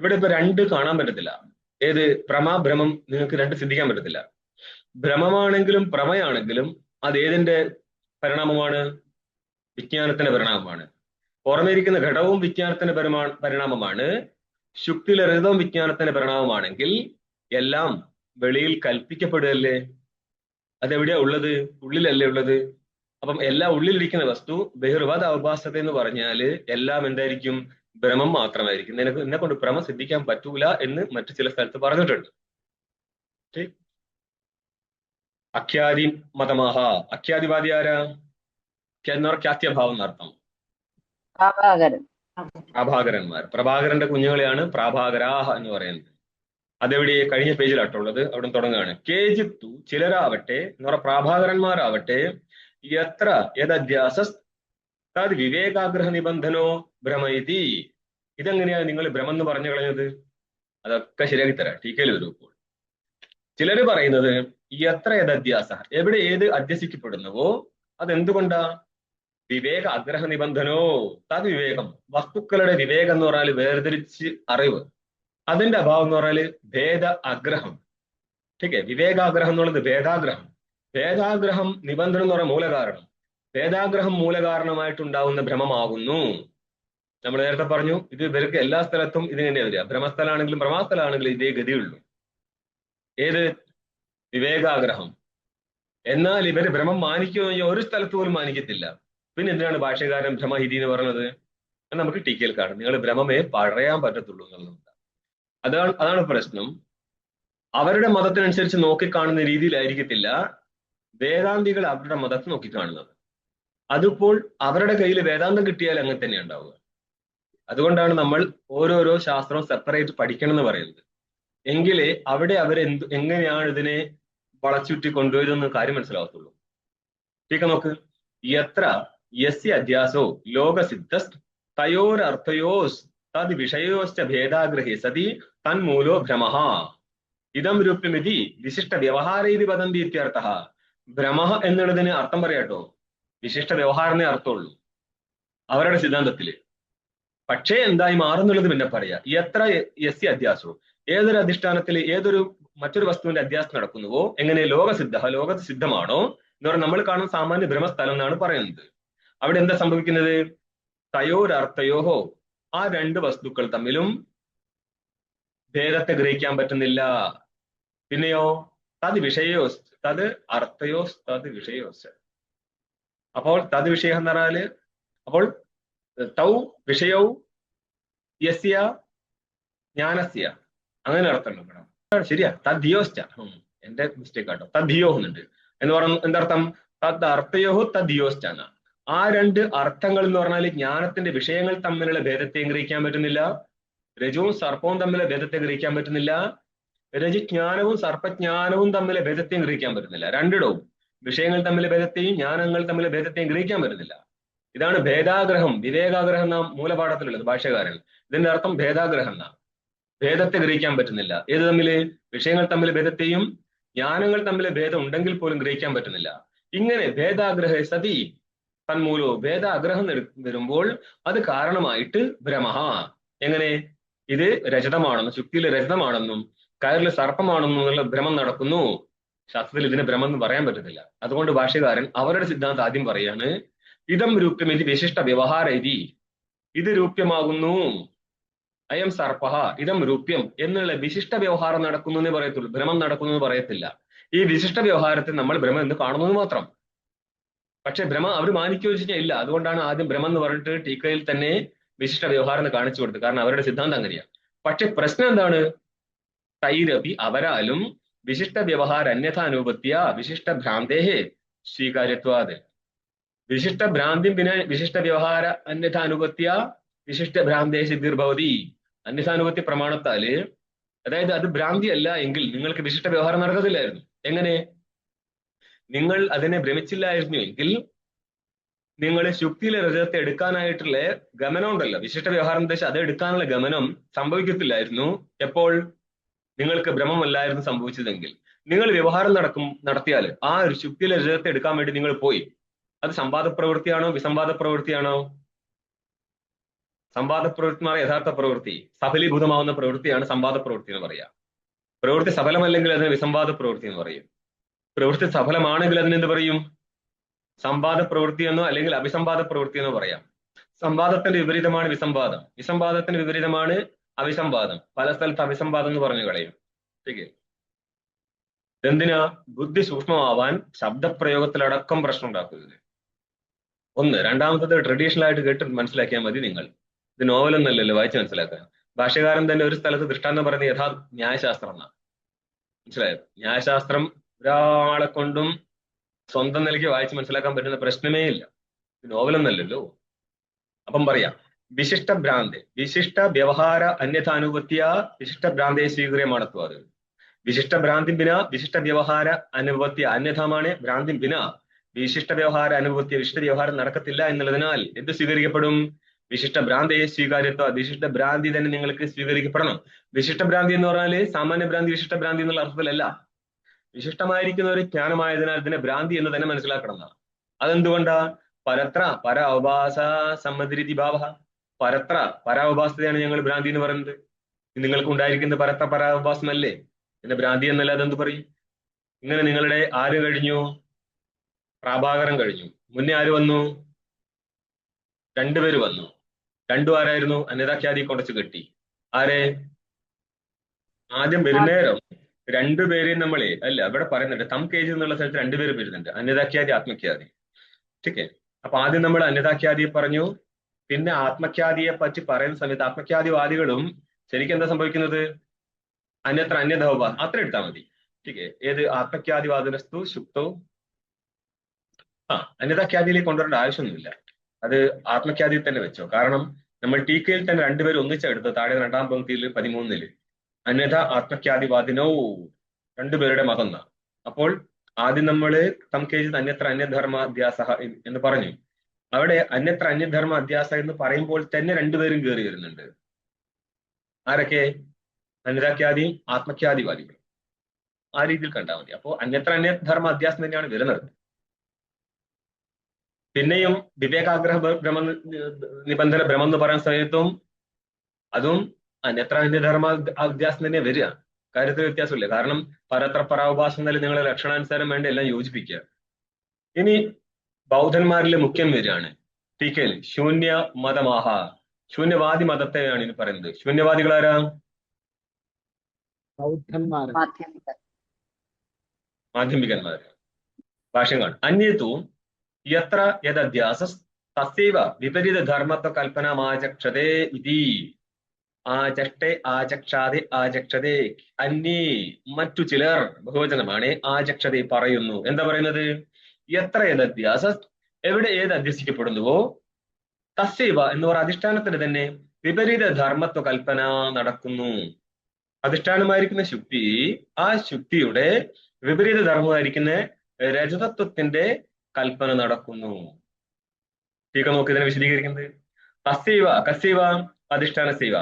ഇവിടെ ഇപ്പൊ രണ്ട് കാണാൻ പറ്റത്തില്ല. ഏത്? പ്രമാഭ്രമം നിങ്ങൾക്ക് രണ്ട് സിദ്ധിക്കാൻ പറ്റത്തില്ല. ഭ്രമമാണെങ്കിലും പ്രമയാണെങ്കിലും അത് ഏതിന്റെ പരിണാമമാണ്? വിജ്ഞാനത്തിന്റെ പരിണാമമാണ്. പുറമേരിക്കുന്ന ഘടവും വിജ്ഞാനത്തിന്റെ പരിണാമമാണ്. ശുക്തിയിലെ രജതവും വിജ്ഞാനത്തിന്റെ പരിണാമമാണെങ്കിൽ എല്ലാം വെളിയിൽ കൽപ്പിക്കപ്പെടുകയല്ലേ? അതെവിടെയാ ഉള്ളത്? ഉള്ളിലല്ലേ ഉള്ളത്? അപ്പം എല്ലാം ഉള്ളിലിരിക്കുന്ന വസ്തു ബഹിർവാദ അവഭാസത എന്ന് പറഞ്ഞാല് എല്ലാം എന്തായിരിക്കും? ഭ്രമം മാത്രമായിരിക്കും. എന്നെ കൊണ്ട് ഭ്രമം സിദ്ധിക്കാൻ പറ്റൂല എന്ന് മറ്റു ചില സ്ഥലത്ത് പറഞ്ഞിട്ടുണ്ട്. അഖ്യാതി മതമാഹ. അഖ്യാതിവാദി ആരാ? ഖ്യാത്യഭാവം എന്നർത്ഥം. പ്രാഭാകരന്മാർ. പ്രഭാകരന്റെ കുഞ്ഞുങ്ങളെയാണ് പ്രാഭാകരാഹ എന്ന് പറയുന്നത്. അതെവിടെ? കഴിഞ്ഞ പേജിലാട്ടുള്ളത്. അവിടെ തുടങ്ങുകയാണ്. കേജിത്തു ചിലരാവട്ടെ എന്ന് പറഞ്ഞ പ്രാഭാകരന്മാരാവട്ടെ എത്ര യദധ്യാസസ് തത് വിവേകാഗ്രഹ നിബന്ധനോ ഭ്രമയിതി. ഇതെങ്ങനെയാണ് നിങ്ങൾ ഭ്രമം എന്ന് പറഞ്ഞു കളഞ്ഞത്? അതൊക്കെ ശരിയാക്കി തരാം. ടീക്കയിൽ വരും. ഇപ്പോൾ ചിലര് പറയുന്നത് എത്ര യദധ്യാസ, എവിടെ ഏത് അധ്യസിക്കപ്പെടുന്നുവോ അതെന്തുകൊണ്ടാ? വിവേക ആഗ്രഹ നിബന്ധനോ തത് വിവേകം. വസ്തുക്കളുടെ വിവേകം എന്ന് പറഞ്ഞാൽ വേർതിരിച്ച് അറിവ്. അതിന്റെ അഭാവം എന്ന് പറഞ്ഞാല് ഭേദ ആഗ്രഹം. ठीक വിവേകാഗ്രഹം എന്നുള്ളത് ഭേദാഗ്രഹം. ഭേദാഗ്രഹം നിബന്ധനം എന്ന് പറഞ്ഞ മൂലകാരണം. ഭേദാഗ്രഹം മൂലകാരണമായിട്ടുണ്ടാവുന്ന ഭ്രമമാകുന്നു. നമ്മൾ നേരത്തെ പറഞ്ഞു ഇത് ഇവർക്ക് എല്ലാ സ്ഥലത്തും ഇത് തന്നെയാ വരിക. ഭ്രമസ്ഥലാണെങ്കിലും ഭ്രമാസ്ഥലാണെങ്കിലും ഇതേ ഗതിയുള്ളൂ. ഏത്? വിവേകാഗ്രഹം. എന്നാൽ ഇവര് ഭ്രമം മാനിക്കുമെന്ന് ഒരു സ്ഥലത്ത് പോലും മാനിക്കത്തില്ല. പിന്നെ എന്തിനാണ് ഭാഷ്യകാരൻ ഭ്രമഹിതി എന്ന് പറഞ്ഞത്? നമുക്ക് ടീക്കയിൽ കാണും. നിങ്ങൾ ഭ്രമമേ പറയാൻ പറ്റത്തുള്ളൂ എന്നുള്ളത്. അതാണ് പ്രശ്നം. അവരുടെ മതത്തിനനുസരിച്ച് നോക്കിക്കാണുന്ന രീതിയിലായിരിക്കത്തില്ല വേദാന്തികൾ അവരുടെ മതത്തെ നോക്കിക്കാണുന്നത്. അതിപ്പോൾ അവരുടെ കയ്യിൽ വേദാന്തം കിട്ടിയാൽ അങ്ങനെ തന്നെ ഉണ്ടാവുക. അതുകൊണ്ടാണ് നമ്മൾ ഓരോരോ ശാസ്ത്രവും സെപ്പറേറ്റ് പഠിക്കണം എന്ന് പറയുന്നത്. എങ്കിലേ അവിടെ എങ്ങനെയാണ് ഇതിനെ വളച്ചുറ്റി കൊണ്ടുവരുന്ന കാര്യം മനസ്സിലാവത്തുള്ളൂ. ടീക്ക നോക്ക്. എത്ര യസ്യ അധ്യാസോ ലോകസിദ്ധസ് തയോരർത്ഥയോസ് തദ് വിഷയോശ്ച ഭേദാഗ്രഹേ സതി തന്മൂലോ ഭ്രമഃ ഇതം രൂപ്യമിതി വിശിഷ്ട വ്യവഹാരേതി വദന്തി ഇത്യർത്ഥഃ. ഭ്രമഃ എന്നുള്ളതിന് അർത്ഥം പറയാട്ടോ. വിശിഷ്ട വ്യവഹാരമേ അർത്ഥമുള്ളൂ അവരുടെ സിദ്ധാന്തത്തില്. പക്ഷേ എന്തായി മാറുന്നുള്ളത് പിന്നെ പറയാ. എത്ര യസ്യ അധ്യാസവും, ഏതൊരു അധിഷ്ഠാനത്തിൽ ഏതൊരു മറ്റൊരു വസ്തുവിന്റെ അധ്യാസം നടക്കുന്നുവോ, എങ്ങനെ ലോകസിദ്ധ, ലോകത്ത് സിദ്ധമാണോ എന്ന് പറഞ്ഞാൽ നമ്മൾ കാണുന്ന സാമാന്യ ബ്രഹ്മസ്ഥലം എന്നാണ് പറയുന്നത്. അവിടെ എന്താ സംഭവിക്കുന്നത്? തയോരർത്ഥയോഹോ, ആ രണ്ട് വസ്തുക്കൾ തമ്മിലും ഭേദത്തെ ഗ്രഹിക്കാൻ പറ്റുന്നില്ല. പിന്നെയോ തത് വിഷയോസ് തത് അർത്ഥയോസ് തത് വിഷയോസ്. അപ്പോൾ തത് വിഷയം എന്ന് പറഞ്ഞാല്, അപ്പോൾ തൗ വിഷയവും യസ്യ ജ്ഞാനസ്യ, അങ്ങനെ അർത്ഥം നോക്കണം. ശരിയാ, തദ്ധിയോസ്റ്റ, എന്റെ മിസ്റ്റേക്ക് ആട്ടോ, തദ്ധിയോ എന്നുണ്ട് എന്ന് പറഞ്ഞ എന്തർത്ഥം? തദ് അർത്ഥയോഹോ തദ്ധിയോസ്റ്റ എന്ന. ആ രണ്ട് അർത്ഥങ്ങൾ എന്ന് പറഞ്ഞാൽ ജ്ഞാനത്തിന്റെ വിഷയങ്ങൾ തമ്മിലുള്ള ഭേദത്തെയും ഗ്രഹിക്കാൻ പറ്റുന്നില്ല, രജുവും സർപ്പവും തമ്മിലെ ഭേദത്തെ ഗ്രഹിക്കാൻ പറ്റുന്നില്ല, രജുജ്ഞാനവും സർപ്പജ്ഞാനവും തമ്മിലെ ഭേദത്തെയും ഗ്രഹിക്കാൻ പറ്റുന്നില്ല. രണ്ടിടവും വിഷയങ്ങൾ തമ്മിലെ ഭേദത്തെയും ജ്ഞാനങ്ങൾ തമ്മിലെ ഭേദത്തെയും ഗ്രഹിക്കാൻ പറ്റുന്നില്ല. ഇതാണ് ഭേദാഗ്രഹം, വിവേകാഗ്രഹം എന്ന മൂലപാഠത്തിലുള്ളത് ഭാഷ്യകാരൻ. ഇതിന്റെ അർത്ഥം ഭേദാഗ്രഹം എന്നാ. ഭേദത്തെ ഗ്രഹിക്കാൻ പറ്റുന്നില്ല. ഏത് തമ്മില്? വിഷയങ്ങൾ തമ്മിൽ ഭേദത്തെയും ജ്ഞാനങ്ങൾ തമ്മിലെ ഭേദം ഉണ്ടെങ്കിൽ പോലും ഗ്രഹിക്കാൻ പറ്റുന്നില്ല. ഇങ്ങനെ ഭേദാഗ്രഹ സതി തന്മൂലോ, ഭേദാഗ്രഹം വരുമ്പോൾ അത് കാരണമായിട്ട് ഭ്രമഹ, എങ്ങനെ ഇത് രജതമാണെന്നും ശുക്തിയിൽ രജതമാണെന്നും കയറിൽ സർപ്പമാണെന്നും എന്നുള്ള ഭ്രമം നടക്കുന്നു. ശാസ്ത്രത്തിൽ ഇതിന് ഭ്രമം എന്ന് പറയാൻ പറ്റത്തില്ല. അതുകൊണ്ട് ഭാഷ്യകാരൻ അവരുടെ സിദ്ധാന്തം ആദ്യം പറയാണ്, ഇതം രൂപ്യം ഇത് വിശിഷ്ട വ്യവഹാര ഇതി, ഇത് രൂപ്യമാകുന്നു, അയം സർപ്പഹ ഇതം രൂപ്യം എന്നുള്ള വിശിഷ്ട വ്യവഹാരം നടക്കുന്നു എന്നേ പറയത്തുള്ളൂ, ഭ്രമം നടക്കുന്നു എന്ന് പറയത്തില്ല. ഈ വിശിഷ്ട വ്യവഹാരത്തിൽ നമ്മൾ ഭ്രമം എന്ന് കാണുന്നത് മാത്രം. പക്ഷെ ഭ്രമം അവർ മാനിക്കുകയോ വെച്ചാൽ ഇല്ല. അതുകൊണ്ടാണ് ആദ്യം ഭ്രമം എന്ന് പറഞ്ഞിട്ട് ടീക്കയിൽ തന്നെ വിശിഷ്ട വ്യവഹാരം എന്ന് കാണിച്ചു കൊടുത്തത്. കാരണം അവരുടെ സിദ്ധാന്തം അങ്ങനെയാണ്. പക്ഷെ പ്രശ്നം എന്താണ്? തൈരപി അവരാലും വിശിഷ്ട വ്യവഹാര അന്യഥാനുപത്യ വിശിഷ്ട ഭ്രാന്തേഹേ സ്വീകാര്യത്വാത്. വിശിഷ്ട ഭ്രാന്തി പിന്നെ വിശിഷ്ട വ്യവഹാര അന്യഥാനുപത്യ വിശിഷ്ട ഭ്രാന്തേ സിദ്ധിർഭവതി. അന്യഥാനുപത്യ പ്രമാണത്താല്, അതായത് അത് ഭ്രാന്തി അല്ല എങ്കിൽ നിങ്ങൾക്ക് വിശിഷ്ട വ്യവഹാരം നടക്കത്തില്ലായിരുന്നു. എങ്ങനെ? നിങ്ങൾ അതിനെ ഭ്രമിച്ചില്ലായിരുന്നു എങ്കിൽ നിങ്ങൾ ശുക്തിയിലെ രജതത്തെ എടുക്കാനായിട്ടുള്ള ഗമനം ഉണ്ടല്ലോ, വിശിഷ്ട വ്യവഹാരം ഉദ്ദേശിച്ച് അത് എടുക്കാനുള്ള ഗമനം സംഭവിക്കത്തില്ലായിരുന്നു. എപ്പോൾ? നിങ്ങൾക്ക് ഭ്രമമല്ലായിരുന്നു സംഭവിച്ചതെങ്കിൽ. നിങ്ങൾ വ്യവഹാരം നടത്തിയാൽ ആ ഒരു ശുക്തിയിലെ രജതത്തെ എടുക്കാൻ വേണ്ടി നിങ്ങൾ പോയി, അത് സംവാദ പ്രവൃത്തിയാണോ വിസംവാദ പ്രവൃത്തിയാണോ? സംവാദ പ്രവൃത്തി എന്ന് പറയുന്ന യഥാർത്ഥ പ്രവൃത്തി, സഫലീഭൂതമാവുന്ന പ്രവൃത്തിയാണ് സംവാദ പ്രവൃത്തി എന്ന് പറയാം. പ്രവൃത്തി സഫലമല്ലെങ്കിൽ അതിന് വിസംവാദ പ്രവൃത്തി എന്ന് പറയും. പ്രവൃത്തി സഫലമാണെങ്കിൽ അതിനെന്ത് പറയും? സംവാദ പ്രവൃത്തി എന്നോ അല്ലെങ്കിൽ അഭിസംവാദ പ്രവൃത്തി എന്നോ പറയാം. സംവാദത്തിന്റെ വിപരീതമാണ് വിസംവാദം, വിസംവാദത്തിന് വിപരീതമാണ് അഭിസംവാദം. പല സ്ഥലത്ത് അഭിസംവാദം എന്ന് പറഞ്ഞു കളയും. ശരി, എന്തിനാ? ബുദ്ധി സൂക്ഷ്മമാവാൻ ശബ്ദപ്രയോഗത്തിലടക്കം പ്രശ്നം ഉണ്ടാക്കുന്നത്. ഒന്ന്. രണ്ടാമത്തത് ട്രഡീഷണൽ ആയിട്ട് കേട്ട് മനസ്സിലാക്കിയാൽ മതി നിങ്ങൾ. ഇത് നോവലൊന്നല്ലല്ലോ വായിച്ച് മനസ്സിലാക്കാൻ. ഭാഷ്യകാരൻ തന്നെ ഒരു സ്ഥലത്ത് ദൃഷ്ടാന്തം പറയുന്നത് യഥാർത്ഥ ന്യായശാസ്ത്രം എന്നാണ്. മനസ്സിലായത്? ന്യായശാസ്ത്രം ഒരാളെ കൊണ്ടും സ്വന്തം നിലയ്ക്ക് വായിച്ച് മനസ്സിലാക്കാൻ പറ്റുന്ന പ്രശ്നമേ ഇല്ല. ഇത് നോവലൊന്നല്ലല്ലോ. അപ്പം പറയാം, വിശിഷ്ട ഭ്രാന്തി വിശിഷ്ട വ്യവഹാര അന്യഥാനുപത്യ വിശിഷ്ട ഭ്രാന്തേ സ്വീകര്യമാണത്വം. അത് വിശിഷ്ട ഭ്രാന്തി ബിന വിശിഷ്ട വ്യവഹാര അനുപത്യ അന്യഥമാണ്. ഭ്രാന്തി ബിന വിശിഷ്ട വ്യവഹാര അനുപത്യ വിശിഷ്ട വ്യവഹാരം നടക്കത്തില്ല എന്നുള്ളതിനാൽ എന്ത് സ്വീകരിക്കപ്പെടും? വിശിഷ്ട ഭ്രാന്തിയെ സ്വീകാര്യത്വ. വിശിഷ്ട ഭ്രാന്തി തന്നെ നിങ്ങൾക്ക് സ്വീകരിക്കപ്പെടണം. വിശിഷ്ട ഭ്രാന്തി എന്ന് പറഞ്ഞാല് സാമാന്യ ഭ്രാന്തി വിശിഷ്ട ഭ്രാന്തി എന്നുള്ള അർത്ഥത്തിലല്ല. വിശിഷ്ടമായിരിക്കുന്ന ഒരു ജ്ഞാനമായതിനാൽ ഇതിനെ ഭ്രാന്തി എന്ന് തന്നെ മനസ്സിലാക്കണം എന്നാണ്. അതെന്തുകൊണ്ടാ? പരത്ര പര അവഭാസ സമ്മതിരിതി ഭാവ. പരത്ര പരാവഭാസതയാണ് ഞങ്ങൾ ഭ്രാന്തി എന്ന് പറയുന്നത്. നിങ്ങൾക്ക് ഉണ്ടായിരിക്കുന്നത് പരത്ര പരാവഭാസമല്ലേ? പിന്നെ ഭ്രാന്തി എന്നല്ല അതെന്ത് പറയും? ഇങ്ങനെ നിങ്ങളുടെ ആര് കഴിഞ്ഞു? പ്രാഭാകരം കഴിഞ്ഞു. മുന്നേ ആര് വന്നു? രണ്ടുപേര് വന്നു. രണ്ടു ആരായിരുന്നു? അന്യതാഖ്യാതി കൊണ്ടച്ച് കെട്ടി. ആരെ? ആദ്യം വരുന്നേരം രണ്ടുപേരെയും നമ്മളെ അല്ല അവിടെ പറയുന്നുണ്ട്. തം കേജ് എന്നുള്ള സ്ഥലത്ത് രണ്ടുപേര് വരുന്നുണ്ട്, അന്യതാഖ്യാതി ആത്മഖ്യാതി. ഓക്കെ. അപ്പൊ ആദ്യം നമ്മൾ അന്യതാഖ്യാതിയെ പറഞ്ഞു. പിന്നെ ആത്മഖ്യാതിയെ പറ്റി പറയുന്ന സമയത്ത് ആത്മഖ്യാതിവാദികളും ശരിക്കും എന്താ സംഭവിക്കുന്നത്? അന്യത്ര അന്യധോപ അത്ര എടുത്താൽ മതി. ഓക്കെ. ഏത്? ആത്മഖ്യാതിവാദനസ്തു ശുക്തോ. അന്യതാഖ്യാതിയിലേക്ക് കൊണ്ടുവരേണ്ട ആവശ്യമൊന്നുമില്ല. അത് ആത്മഖ്യാതിയിൽ തന്നെ വെച്ചോ. കാരണം നമ്മൾ ടീക്കയിൽ തന്നെ രണ്ടുപേരും ഒന്നിച്ചെടുത്ത് താഴെ 2-ാം പങ്ക്തിയിൽ 13 അന്യഥ ആത്മഖ്യാതിവാദിനോ രണ്ടുപേരുടെ മതം എന്നാ. അപ്പോൾ ആദ്യം നമ്മള് തം കേജിത് അന്യത്ര അന്യധർമ്മ അധ്യാസ എന്ന് പറഞ്ഞു. അവിടെ അന്യത്ര അന്യധർമ്മ അധ്യാസ എന്ന് പറയുമ്പോൾ തന്നെ രണ്ടുപേരും കയറി വരുന്നുണ്ട്. ആരൊക്കെ? അന്യതാഖ്യാതിയും ആത്മഖ്യാതിവാദികളും. ആ രീതിയിൽ കണ്ടാൽ മതി. അപ്പോൾ അന്യത്ര അന്യധർമ്മ അധ്യാസം തന്നെയാണ് വരുന്നത്. പിന്നെയും വിവേകാഗ്രഹ ഭ്രമ നിബന്ധന ഭ്രമം എന്ന് പറയുന്ന സമയത്തും അതും അന്യത്ര ധർമ്മ അഭ്യാസം തന്നെ വരിക. കാര്യത്തിൽ വ്യത്യാസമില്ല. കാരണം പരത്ര പരാഉപാസനയിൽ നിങ്ങളെ ലക്ഷണാനുസാരം വേണ്ട എല്ലാം യോജിപ്പിക്കുക. ഇനി ബൗദ്ധന്മാരിലെ മുഖ്യം വരികയാണ്. ടീക്കയിൽ ശൂന്യ മതമാഹ, ശൂന്യവാദി മതത്തെയാണ് ഇനി പറയുന്നത്. ശൂന്യവാദികളാരാ? ബൗദ്ധന്മാർ. മാധ്യമിക മാധ്യമികന്മാർ. ഭാഷ്യം കാണും. അന്യത്തു യത്ര യദധ്യാസ തസ്യൈവ വിപരീത ധർമ്മത്വ കൽപ്പനമാചക്ഷതേ ഇതി. ആചക്ഷേ ആചക്ഷാതെ ആചക്ഷതേ. അന്യേ മറ്റു ചിലർ, ബഹുവചനമാണ്, ആചക്ഷതേ പറയുന്നു. എന്താ പറയുന്നത്? എത്ര യദധ്യാസ, എവിടെ ഏത് അധ്യസിക്കപ്പെടുന്നുവോ, തസ്യൈവ എന്ന് പറയുന്ന അധിഷ്ഠാനത്തിന് തന്നെ വിപരീത ധർമ്മത്വ കൽപ്പന നടക്കുന്നു. അധിഷ്ഠാനമായിരിക്കുന്ന ശുക്തി, ആ ശുക്തിയുടെ വിപരീത ധർമ്മമായിരിക്കുന്ന രജതത്വത്തിന്റെ കൽപ്പന നടക്കുന്നു. ടീക്ക നോക്കി ഇതിനെ വിശദീകരിക്കുന്നത്. തസ്യൈവ കസ്യൈവ അധിഷ്ഠാന സൈവ.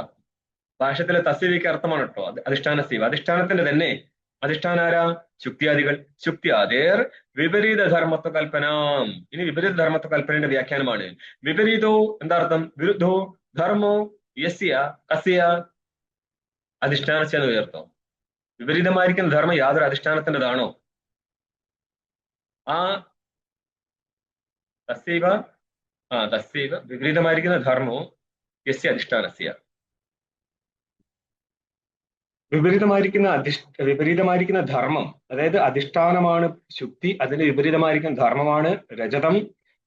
ഭാഷത്തിലെ തസ്യവിക്ക് അർത്ഥമാണ് കേട്ടോ. അധിഷ്ഠാന സൈവ, അധിഷ്ഠാനത്തിന്റെ തന്നെ. അധിഷ്ഠാനാരാ? ശുക്തിയാദികൾ. ശുക്തിയാദേർ വിപരീത ധർമ്മത്വ കൽപ്പന. ഇനി വിപരീത ധർമ്മത്വ കൽപ്പനയുടെ വ്യാഖ്യാനമാണ്. വിപരീതോ എന്താ അർത്ഥം? വിരുദ്ധോ ധർമ്മോ യസ്യ കസ്യ അധിഷ്ഠാനസ്യ എന്ന് ഉയർത്തോ. വിപരീതമായിരിക്കുന്ന ധർമ്മം യാതൊരു അധിഷ്ഠാനത്തിൻ്റെതാണോ? ആ തസ്യൈവ തസ്യൈവ വിപരീതമായിരിക്കുന്ന ധർമ്മോ യസ്യ അധിഷ്ഠാനസ്യ. വിപരീതമായിരിക്കുന്ന ധർമ്മം, അതായത് അധിഷ്ഠാനമാണ് ശുക്തി, അതിന് വിപരീതമായിരിക്കുന്ന ധർമ്മമാണ് രജതം.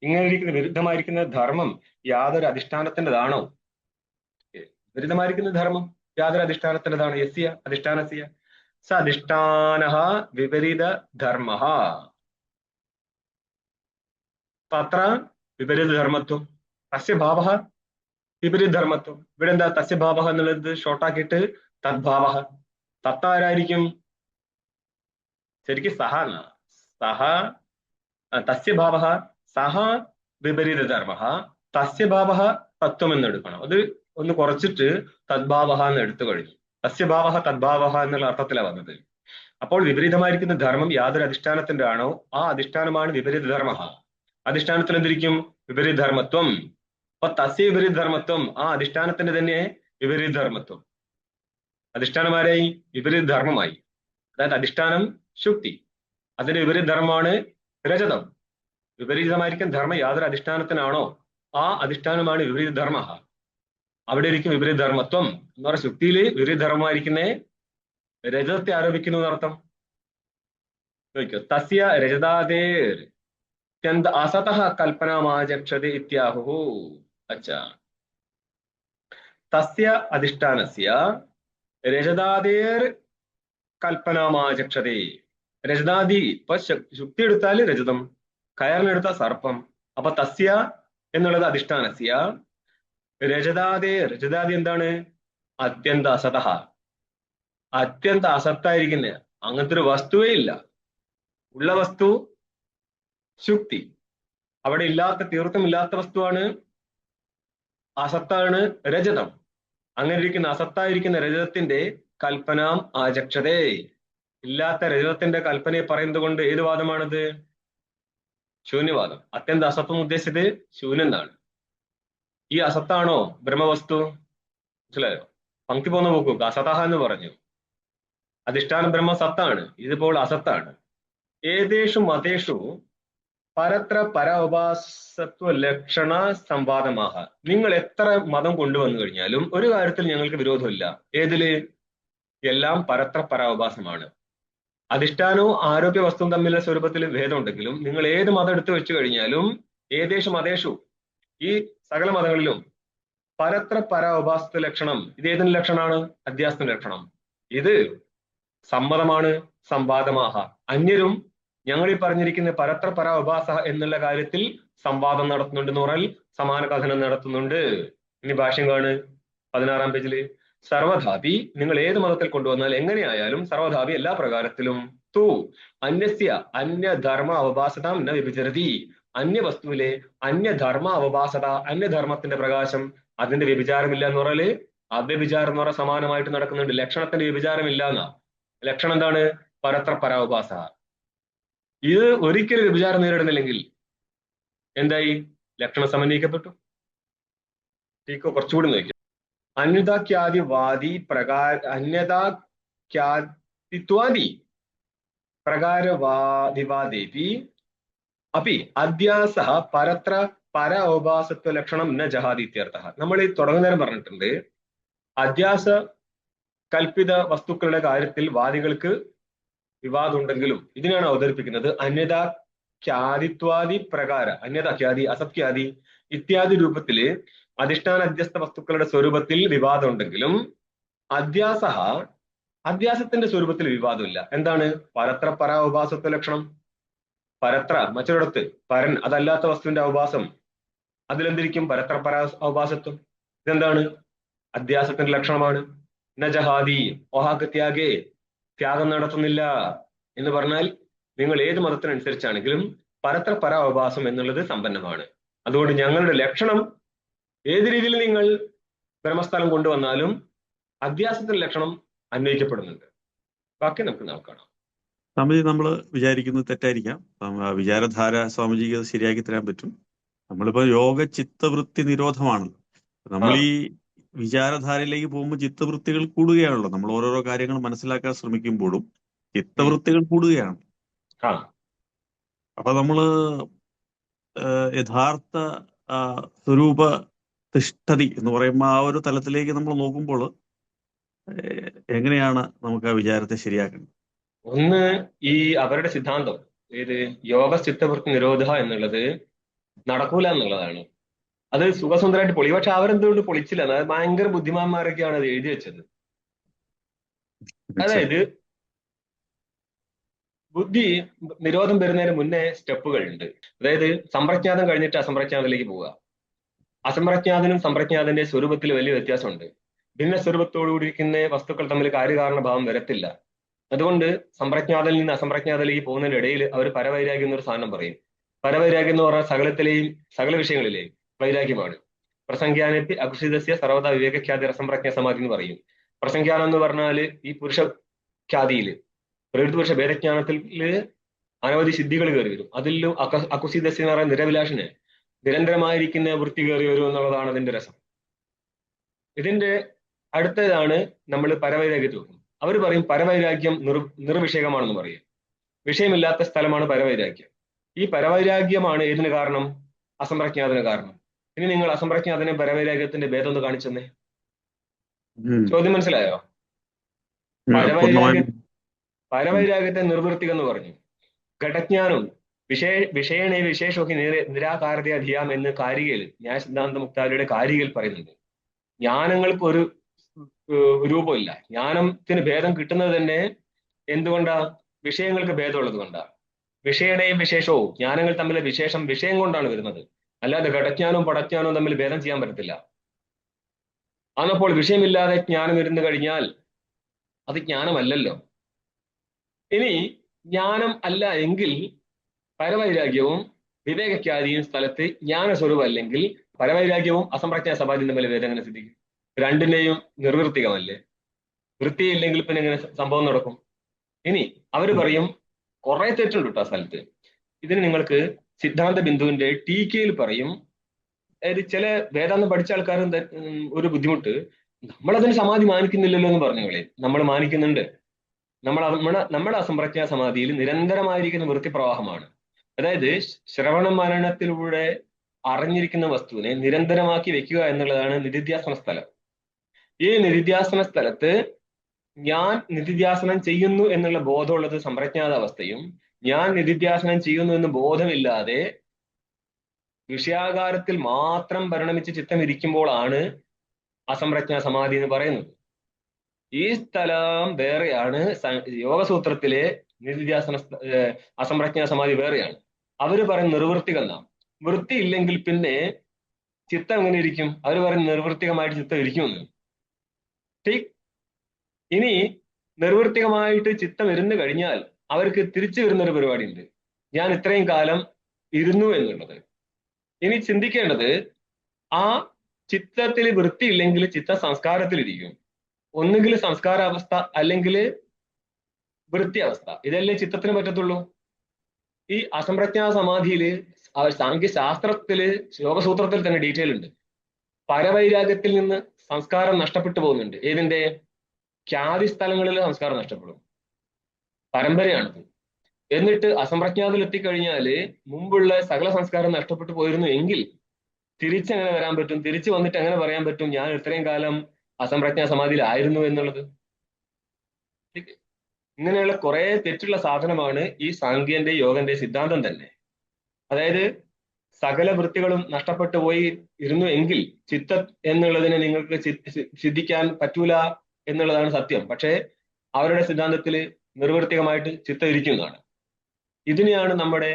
ഇങ്ങനെ ഇരിക്കുന്ന വിരുദ്ധമായിരിക്കുന്ന ധർമ്മം യാതൊരു അധിഷ്ഠാനത്തിൻ്റെതാണോ? വിപരീതമായിരിക്കുന്ന ധർമ്മം യാതൊരു അധിഷ്ഠാനത്തിൻ്റെതാണ്. യസ്യ അധിഷ്ഠാനസ്യ സ അധിഷ്ഠാനഃ വിപരീത ധർമ്മഃ. തത്ര വിപരീത ധർമ്മത്വം തസ്യ ഭാവഃ വിപരീത ധർമ്മത്വം. ഇവിടെ എന്താ തസ്യ ഭാവഃ എന്നുള്ളത് ഷോർട്ടാക്കിയിട്ട് തദ്ഭാവഃ. തത്താരായിരിക്കും? ശരിക്കും സഹ എന്ന സഹ തസ്യ ഭാവഃ സഹ വിപരീത ധർമ്മഃ തസ്യ ഭാവഃ തത്വം എന്ന് എടുക്കണം. അത് ഒന്ന് കുറച്ചിട്ട് തദ്ഭാവഃ എന്ന് എടുത്തു കഴിഞ്ഞു. തസ്യ ഭാവഃ തദ്ഭാവഃ എന്നുള്ള അർത്ഥത്തിലാണ് വന്നത്. അപ്പോൾ വിപരീതമായിരിക്കുന്ന ധർമ്മം യാതൊരു അധിഷ്ഠാനത്തിന്റെ ആണോ, ആ അധിഷ്ഠാനമാണ് വിപരീത ധർമ്മഃ. അധിഷ്ഠാനത്തിൽ എന്തിരിക്കും? വിപരീത ധർമ്മത്വം. അപ്പൊ തസ്യ വിപരീത ധർമ്മത്വം, ആ അധിഷ്ഠാനത്തിന്റെ തന്നെ വിപരീത ധർമ്മത്വം. അധിഷ്ഠാനമാരായി? വിപരീത ധർമ്മമായി. അതായത് അധിഷ്ഠാനം ശുക്തി, അതിന്റെ വിപരീത ധർമ്മമാണ് രജതം. വിപരീതമായിരിക്കുന്ന ധർമ്മം യാതൊരു അധിഷ്ഠാനത്തിനാണോ, ആ അധിഷ്ഠാനമാണ് വിപരീത ധർമ്മ. അവിടെ ഇരിക്കും വിപരീത ധർമ്മത്വം എന്ന് പറഞ്ഞ ശുക്തിയില് വിപരീത ധർമ്മമായിരിക്കുന്ന രജതത്തെ ആരോപിക്കുന്നു എന്നർത്ഥം. നോക്കിയോ, തസ്യ രജതാദേർ അസതഃ കൽപ്പനാമാചക്ഷതേ ഇത്യാഹുഃ. അച്ഛാ, തസ്യ അധിഷ്ഠാനസ്യ രജതാദേർ കൽപ്പനാമാചക്ഷതേ. രജതാദി, ഇപ്പൊ ശുക്തി എടുത്താൽ രജതം, കയറിനെടുത്താൽ സർപ്പം. അപ്പൊ തസ്യ എന്നുള്ളത് അധിഷ്ഠാനസ്യ, രജതാദേ, രജതാദി എന്താണ്? അത്യന്ത അസതഃ, അത്യന്ത അസത്തായിരിക്കുന്ന, അങ്ങനത്തെ ഒരു വസ്തുവേ ഇല്ല. ഉള്ള വസ്തു ശുക്തി, അവിടെ ഇല്ലാത്ത, തീർത്ഥം ഇല്ലാത്ത വസ്തുവാണ് അസത്താണ് രജതം. അങ്ങനെ ഇരിക്കുന്ന അസത്തായിരിക്കുന്ന രജതത്തിന്റെ കൽപ്പനാം ആചക്ഷതേ. ഇല്ലാത്ത രജതത്തിന്റെ കൽപ്പനയെ പറയുന്നത് കൊണ്ട് ഏത് വാദമാണത്? ശൂന്യവാദം. അത്യന്ത അസത്വം ഉദ്ദേശിച്ചത് ശൂന്യം എന്നാണ്. ഈ അസത്താണോ ബ്രഹ്മവസ്തു? മനസ്സിലായോ? പങ്ക്തി പോന്ന പോക്കു അസതഃ എന്ന് പറഞ്ഞു. അധിഷ്ഠാന ബ്രഹ്മ സത്താണ്, ഇതിപ്പോൾ അസത്താണ്. ഏതേഷു മതേഷു പരത്ര പരോപാസത്വ ലക്ഷണ സംവാദമാഹ. നിങ്ങൾ എത്ര മതം കൊണ്ടുവന്നു കഴിഞ്ഞാലും ഒരു കാര്യത്തിൽ ഞങ്ങൾക്ക് വിരോധമില്ല. ഏതില്? എല്ലാം പരത്ര പരോപാസമാണ്. അധിഷ്ഠാനവും ആരോഗ്യ വസ്തുവും തമ്മിലുള്ള സ്വരൂപത്തിൽ ഭേദമുണ്ടെങ്കിലും നിങ്ങൾ ഏത് മതം എടുത്തു വെച്ചു കഴിഞ്ഞാലും ഏതേഷു മതേഷു, ഈ സകല മതങ്ങളിലും പരത്ര പരോപാസത്വ ലക്ഷണം, ഇത് ഏതിന്റെ ലക്ഷണമാണ്? അധ്യാസത്തിന്റെ ലക്ഷണം. ഇത് സമ്മതമാണ്. സംവാദമാഹ, അന്യരും ഞങ്ങൾ ഈ പറഞ്ഞിരിക്കുന്ന പരത്ര പരോപാസ എന്നുള്ള കാര്യത്തിൽ സംവാദം നടത്തുന്നുണ്ട് എന്ന് പറഞ്ഞാൽ സമാന കഥനം നടത്തുന്നുണ്ട്. ഇനി ഭാഷ്യം കാണ് 16-ാം പേജില്. സർവധാപി, നിങ്ങൾ ഏത് മതത്തിൽ കൊണ്ടുവന്നാൽ എങ്ങനെയായാലും സർവധാപി എല്ലാ പ്രകാരത്തിലും തു അന്യസ്യ അന്യധർമ്മ അവഭാസത ന വിഭജരതി. അന്യവസ്തുവിലെ അന്യധർമ്മ അവഭാസത, അന്യധർമ്മത്തിന്റെ പ്രകാശം, അതിന്റെ വ്യഭിചാരമില്ല എന്ന് പറഞ്ഞാല് അവ്യഭിചാരം എന്ന് പറഞ്ഞാൽ സമാനമായിട്ട് നടക്കുന്നുണ്ട്. ലക്ഷണത്തിന്റെ വ്യഭിചാരമില്ല എന്നാ. ലക്ഷണം എന്താണ്? പരത്ര പരോപാസ. ഇത് ഒരിക്കലും വ്യഭിചാരം നേരിടുന്നില്ലെങ്കിൽ എന്തായി? ലക്ഷണം സമന്വയിക്കപ്പെട്ടു. ടീക്കോ കുറച്ചുകൂടി നോക്കി. അന്യതാഖ്യാതിവാദി അന്യതാഖ്യാതിത്വാദി പ്രകാരവാദിവാദേപി അപ്പി അധ്യാസഃ പരത്ര പര ഔപാസത്വ ലക്ഷണം ന ജഹാദി ഇത്യർത്ഥഃ. നമ്മൾ ഈ തുടങ്ങുന്നേരം പറഞ്ഞിട്ടുണ്ട്, അധ്യാസ കൽപ്പിത വസ്തുക്കളുടെ കാര്യത്തിൽ വാദികൾക്ക് വിവാദം ഉണ്ടെങ്കിലും ഇതിനാണ് അവതരിപ്പിക്കുന്നത് അന്യതാഖ്യാതിത്വാദി പ്രകാര, അന്യതാഖ്യാതി, അസത്യാദി ഇത്യാദി രൂപത്തില് അധിഷ്ഠാന അധ്യസ്ഥ വസ്തുക്കളുടെ സ്വരൂപത്തിൽ വിവാദം ഉണ്ടെങ്കിലും അധ്യാസത്തിന്റെ സ്വരൂപത്തിൽ വിവാദമില്ല. എന്താണ്? പരത്ര പര ഔപാസത്വ ലക്ഷണം. പരത്ര മറ്റൊരിടത്ത്, പരൻ അതല്ലാത്ത വസ്തുവിന്റെ ഔപാസം, അതിലെന്തിരിക്കും? പരത്ര പര ഔപാസത്വം. ഇതെന്താണ്? അധ്യാസത്തിന്റെ ലക്ഷണമാണ്. നജഹാദി ഓഹാകത്യാഗേ, ത്യാഗം നടത്തുന്നില്ല എന്ന് പറഞ്ഞാൽ നിങ്ങൾ ഏത് മതത്തിനനുസരിച്ചാണെങ്കിലും പരത്ര പര ഔപാസം എന്നുള്ളത് സമ്പന്നമാണ്. അതുകൊണ്ട് ഞങ്ങളുടെ ലക്ഷണം ഏത് രീതിയിൽ നിങ്ങൾ ബ്രഹ്മസ്ഥലം കൊണ്ടുവന്നാലും അധ്യാസത്തിന്റെ ലക്ഷണം അന്വയിക്കപ്പെടുന്നുണ്ട്. ബാക്കി നമുക്ക് നോക്കാം. സ്വാമിജി, നമ്മൾ വിചാരിക്കുന്നത് തെറ്റായിരിക്കാം. വിചാരധാര സ്വാമിജിക്ക് അത് ശരിയാക്കി തരാൻ പറ്റും. നമ്മളിപ്പോ യോഗ ചിത്തവൃത്തി നിരോധമാണല്ലോ. നമ്മൾ ഈ വിചാരധാരയിലേക്ക് പോകുമ്പോൾ ചിത്തവൃത്തികൾ കൂടുകയാണല്ലോ. നമ്മൾ ഓരോരോ കാര്യങ്ങൾ മനസ്സിലാക്കാൻ ശ്രമിക്കുമ്പോഴും ചിത്തവൃത്തികൾ കൂടുകയാണ്. അപ്പൊ നമ്മള് യഥാർത്ഥ സ്വരൂപ തിഷ്ഠതി എന്ന് പറയുമ്പോൾ ആ ഒരു തലത്തിലേക്ക് നമ്മൾ നോക്കുമ്പോൾ എങ്ങനെയാണ് നമുക്ക് ആ വിചാരത്തെ ശരിയാക്കേണ്ടത്? ഒന്ന്, ഈ അവരുടെ സിദ്ധാന്തം ഏത് യോഗ ചിത്തവൃത്തി നിരോധ എന്നുള്ളത് നടക്കൂല എന്നുള്ളതാണ്. അത് സുഖസുന്ദരമായിട്ട് പൊളി. പക്ഷെ അവരെന്തുകൊണ്ട് പൊളിച്ചില്ല? അത് ഭയങ്കര ബുദ്ധിമാന്മാരൊക്കെയാണ് അത് എഴുതി വെച്ചത്. അതായത് ബുദ്ധി നിരോധം വരുന്നതിന് മുന്നേ സ്റ്റെപ്പുകൾ ഉണ്ട്. അതായത് സമ്പ്രജ്ഞാതം കഴിഞ്ഞിട്ട് അസംപ്രജ്ഞാതത്തിലേക്ക് പോവുക. അസംപ്രജ്ഞാതനും സമ്പ്രജ്ഞാതന്റെ സ്വരൂപത്തിൽ വലിയ വ്യത്യാസമുണ്ട്. ഭിന്ന സ്വരൂപത്തോടുകൂടിയിരിക്കുന്ന വസ്തുക്കൾ തമ്മിൽ കാര്യകാരണഭാവം വരത്തില്ല. അതുകൊണ്ട് സമ്പ്രജ്ഞാതയിൽ നിന്ന് അസംപ്രജ്ഞാതയിലേക്ക് പോകുന്നതിന്റെ ഇടയിൽ അവർ പരവൈരാഗ്യം എന്നൊരു സാധനം പറയും. പരവൈരാഗ്യം എന്ന് പറഞ്ഞാൽ സകല വിഷയങ്ങളിലെയും വൈരാഗ്യമാണ്. പ്രസംഖ്യാനത്തി അകുഷിതസ്യ സർവ്വത വിവേകഖ്യാതി അസംപ്രജ്ഞ സമാധി എന്ന് പറയും. പ്രസംഖ്യാനം എന്ന് പറഞ്ഞാല് ഈ പുരുഷഖ്യാതിയില് പ്രകൃതി പുരുഷ ഭേദജ്ഞാനത്തിൽ അനവധി സിദ്ധികൾ കയറി വരും. അതിലും അകുസിദസ്യ എന്ന് പറയുന്ന നിരവിലാഷന് നിരന്തരമായിരിക്കുന്ന വൃത്തി കയറി വരും എന്നുള്ളതാണ് അതിന്റെ രസം. ഇതിന്റെ അടുത്തതാണ് നമ്മൾ പരവൈരാഗ്യത്തിൽ നോക്കുന്നത്. അവർ പറയും പരവൈരാഗ്യം നിർവിഷയകമാണെന്ന് പറയും. വിഷയമില്ലാത്ത സ്ഥലമാണ് പരവൈരാഗ്യം. ഈ പരവൈരാഗ്യമാണ് ഏതിന് കാരണം? അസംപ്രജ്ഞാതന് കാരണം. ഇനി നിങ്ങൾ അസംപ്രജ്ഞാതനെ പരവൈരാഗ്യത്തിന്റെ ഭേദം ഒന്ന് കാണിച്ചെന്നേ. ചോദ്യം മനസ്സിലായോ? പരവൈരാഗ്യത്തെ നിർവൃത്തിക എന്ന് പറഞ്ഞു. ഘടജ്ഞാനം വിഷയണ വിശേഷമൊക്കെ നിരാകാരതയെ അധിയാം എന്ന് കാരികയിൽ ന്യായ സിദ്ധാന്ത മുക്താവലിയുടെ കാരികയിൽ പറയുന്നുണ്ട്. ജ്ഞാനങ്ങൾക്ക് ഒരു രൂപമില്ല. ജ്ഞാനത്തിന് ഭേദം കിട്ടുന്നത് തന്നെ എന്തുകൊണ്ടാ? വിഷയങ്ങൾക്ക് ഭേദമുള്ളത് കൊണ്ടാ. വിഷയണയും വിശേഷവും ജ്ഞാനങ്ങൾ തമ്മിലെ വിഷയം കൊണ്ടാണ് വരുന്നത്. അല്ലാതെ ഘടജ്ഞാനവും പടജ്ഞാനവും തമ്മിൽ ഭേദം ചെയ്യാൻ പറ്റത്തില്ല. അന്നപ്പോൾ വിഷയമില്ലാതെ ജ്ഞാനം ഇരുന്നു കഴിഞ്ഞാൽ അത് ജ്ഞാനമല്ലല്ലോ. ഇനി ജ്ഞാനം അല്ല എങ്കിൽ പരവൈരാഗ്യവും വിവേകഖ്യാതിയും സ്ഥലത്ത് ജ്ഞാനസ്വരൂപം അല്ലെങ്കിൽ പരവൈരാഗ്യവും അസംപ്രജ്ഞാ സമാധിയും തമ്മിൽ ഭേദം എങ്ങനെ സിദ്ധിക്കും? രണ്ടിനെയും നിർവൃത്തികമല്ലേ. വൃത്തിയില്ലെങ്കിൽ പിന്നെ എങ്ങനെ സംഭവം നടക്കും? ഇനി അവർ പറയും കുറെ തെറ്റുണ്ട് കേട്ടോ ആ സ്ഥലത്ത്. ഇതിന് നിങ്ങൾക്ക് സിദ്ധാന്ത ബിന്ദുവിന്റെ ടീക്കയിൽ പറയും. അതായത് ചില വേദാന്തം പഠിച്ച ആൾക്കാരും ഒരു ബുദ്ധിമുട്ട്, നമ്മളതിന് സമാധി മാനിക്കുന്നില്ലല്ലോ എന്ന് പറഞ്ഞോളെ. നമ്മൾ മാനിക്കുന്നുണ്ട്. നമ്മുടെ അസംപ്രജ്ഞാ സമാധിയിൽ നിരന്തരമായിരിക്കുന്ന വൃത്തിപ്രവാഹമാണ്. അതായത് ശ്രവണ മനനത്തിലൂടെ അറിഞ്ഞിരിക്കുന്ന വസ്തുവിനെ നിരന്തരമാക്കി വെക്കുക എന്നുള്ളതാണ് നിധിധ്യാസന സ്ഥലം. ഈ നിധിധ്യാസന സ്ഥലത്ത് ഞാൻ നിധിധ്യാസനം ചെയ്യുന്നു എന്നുള്ള ബോധമുള്ളത് സമ്പ്രജ്ഞാത അവസ്ഥയും, ഞാൻ നിധിധ്യാസനം ചെയ്യുന്നു എന്ന് ബോധമില്ലാതെ വിഷയാകാരത്തിൽ മാത്രം പരിണമിച്ച് ചിത്തം ഇരിക്കുമ്പോഴാണ് അസംപ്രജ്ഞാ സമാധി എന്ന് പറയുന്നത്. ഈ സ്ഥലം വേറെയാണ്. യോഗസൂത്രത്തിലെ നിധിധ്യാസന അസംപ്രജ്ഞാ സമാധി വേറെയാണ്. അവര് പറയുന്ന നിർവൃത്തികെന്നാ. വൃത്തി ഇല്ലെങ്കിൽ പിന്നെ ചിത്തം എങ്ങനെ ഇരിക്കും? അവര് പറയുന്ന നിർവൃത്തികമായിട്ട് ചിത്തം ഇരിക്കുമെന്ന്. ഇനി നിർവൃത്തികമായിട്ട് ചിത്തം ഇരുന്നു കഴിഞ്ഞാൽ അവർക്ക് തിരിച്ചു വരുന്നൊരു പരിപാടി ഉണ്ട്. ഞാൻ ഇത്രയും കാലം ഇരുന്നു എന്നുള്ളത്. ഇനി ചിന്തിക്കേണ്ടത് ആ ചിത്തത്തിൽ വൃത്തി ഇല്ലെങ്കിൽ ചിത്ത സംസ്കാരത്തിലിരിക്കും. ഒന്നുകിൽ സംസ്കാരാവസ്ഥ അല്ലെങ്കിൽ വൃത്തി അവസ്ഥ. ഇതല്ലേ ചിത്തത്തിന് പറ്റത്തുള്ളൂ. ഈ അസംപ്രജ്ഞാ സമാധിയിൽ ആ സാഖ്യശാസ്ത്രത്തില് യോഗസൂത്രത്തിൽ തന്നെ ഡീറ്റെയിൽ ഉണ്ട്. പരവൈരാഗ്യത്തിൽ നിന്ന് സംസ്കാരം നഷ്ടപ്പെട്ടു പോകുന്നുണ്ട്. ഏതിന്റെ? ഖ്യാതി സ്ഥലങ്ങളിൽ സംസ്കാരം നഷ്ടപ്പെടും. പരമ്പരയാണിത്. എന്നിട്ട് അസംപ്രജ്ഞാതത്തിൽ എത്തിക്കഴിഞ്ഞാല് മുമ്പുള്ള സകല സംസ്കാരം നഷ്ടപ്പെട്ടു പോയിരുന്നു എങ്കിൽ തിരിച്ചെങ്ങനെ വരാൻ പറ്റും? തിരിച്ചു വന്നിട്ട് എങ്ങനെ പറയാൻ പറ്റും ഞാൻ ഇത്രയും കാലം അസംപ്രജ്ഞാ സമാധിയിലായിരുന്നു എന്നുള്ളത്? ഇങ്ങനെയുള്ള കുറെ തെറ്റുള്ള സാധനമാണ് ഈ സാഖ്യന്റെ യോഗന്റെ സിദ്ധാന്തം തന്നെ. അതായത് സകല വൃത്തികളും നഷ്ടപ്പെട്ടു പോയി ഇരുന്നു എങ്കിൽ ചിത്ത എന്നുള്ളതിനെ നിങ്ങൾക്ക് സിദ്ധിക്കാൻ പറ്റൂല എന്നുള്ളതാണ് സത്യം. പക്ഷേ അവരുടെ സിദ്ധാന്തത്തിൽ നിർവർത്തികമായിട്ട് ചിത്തം ഇരിക്കുന്നതാണ്. ഇതിനെയാണ് നമ്മുടെ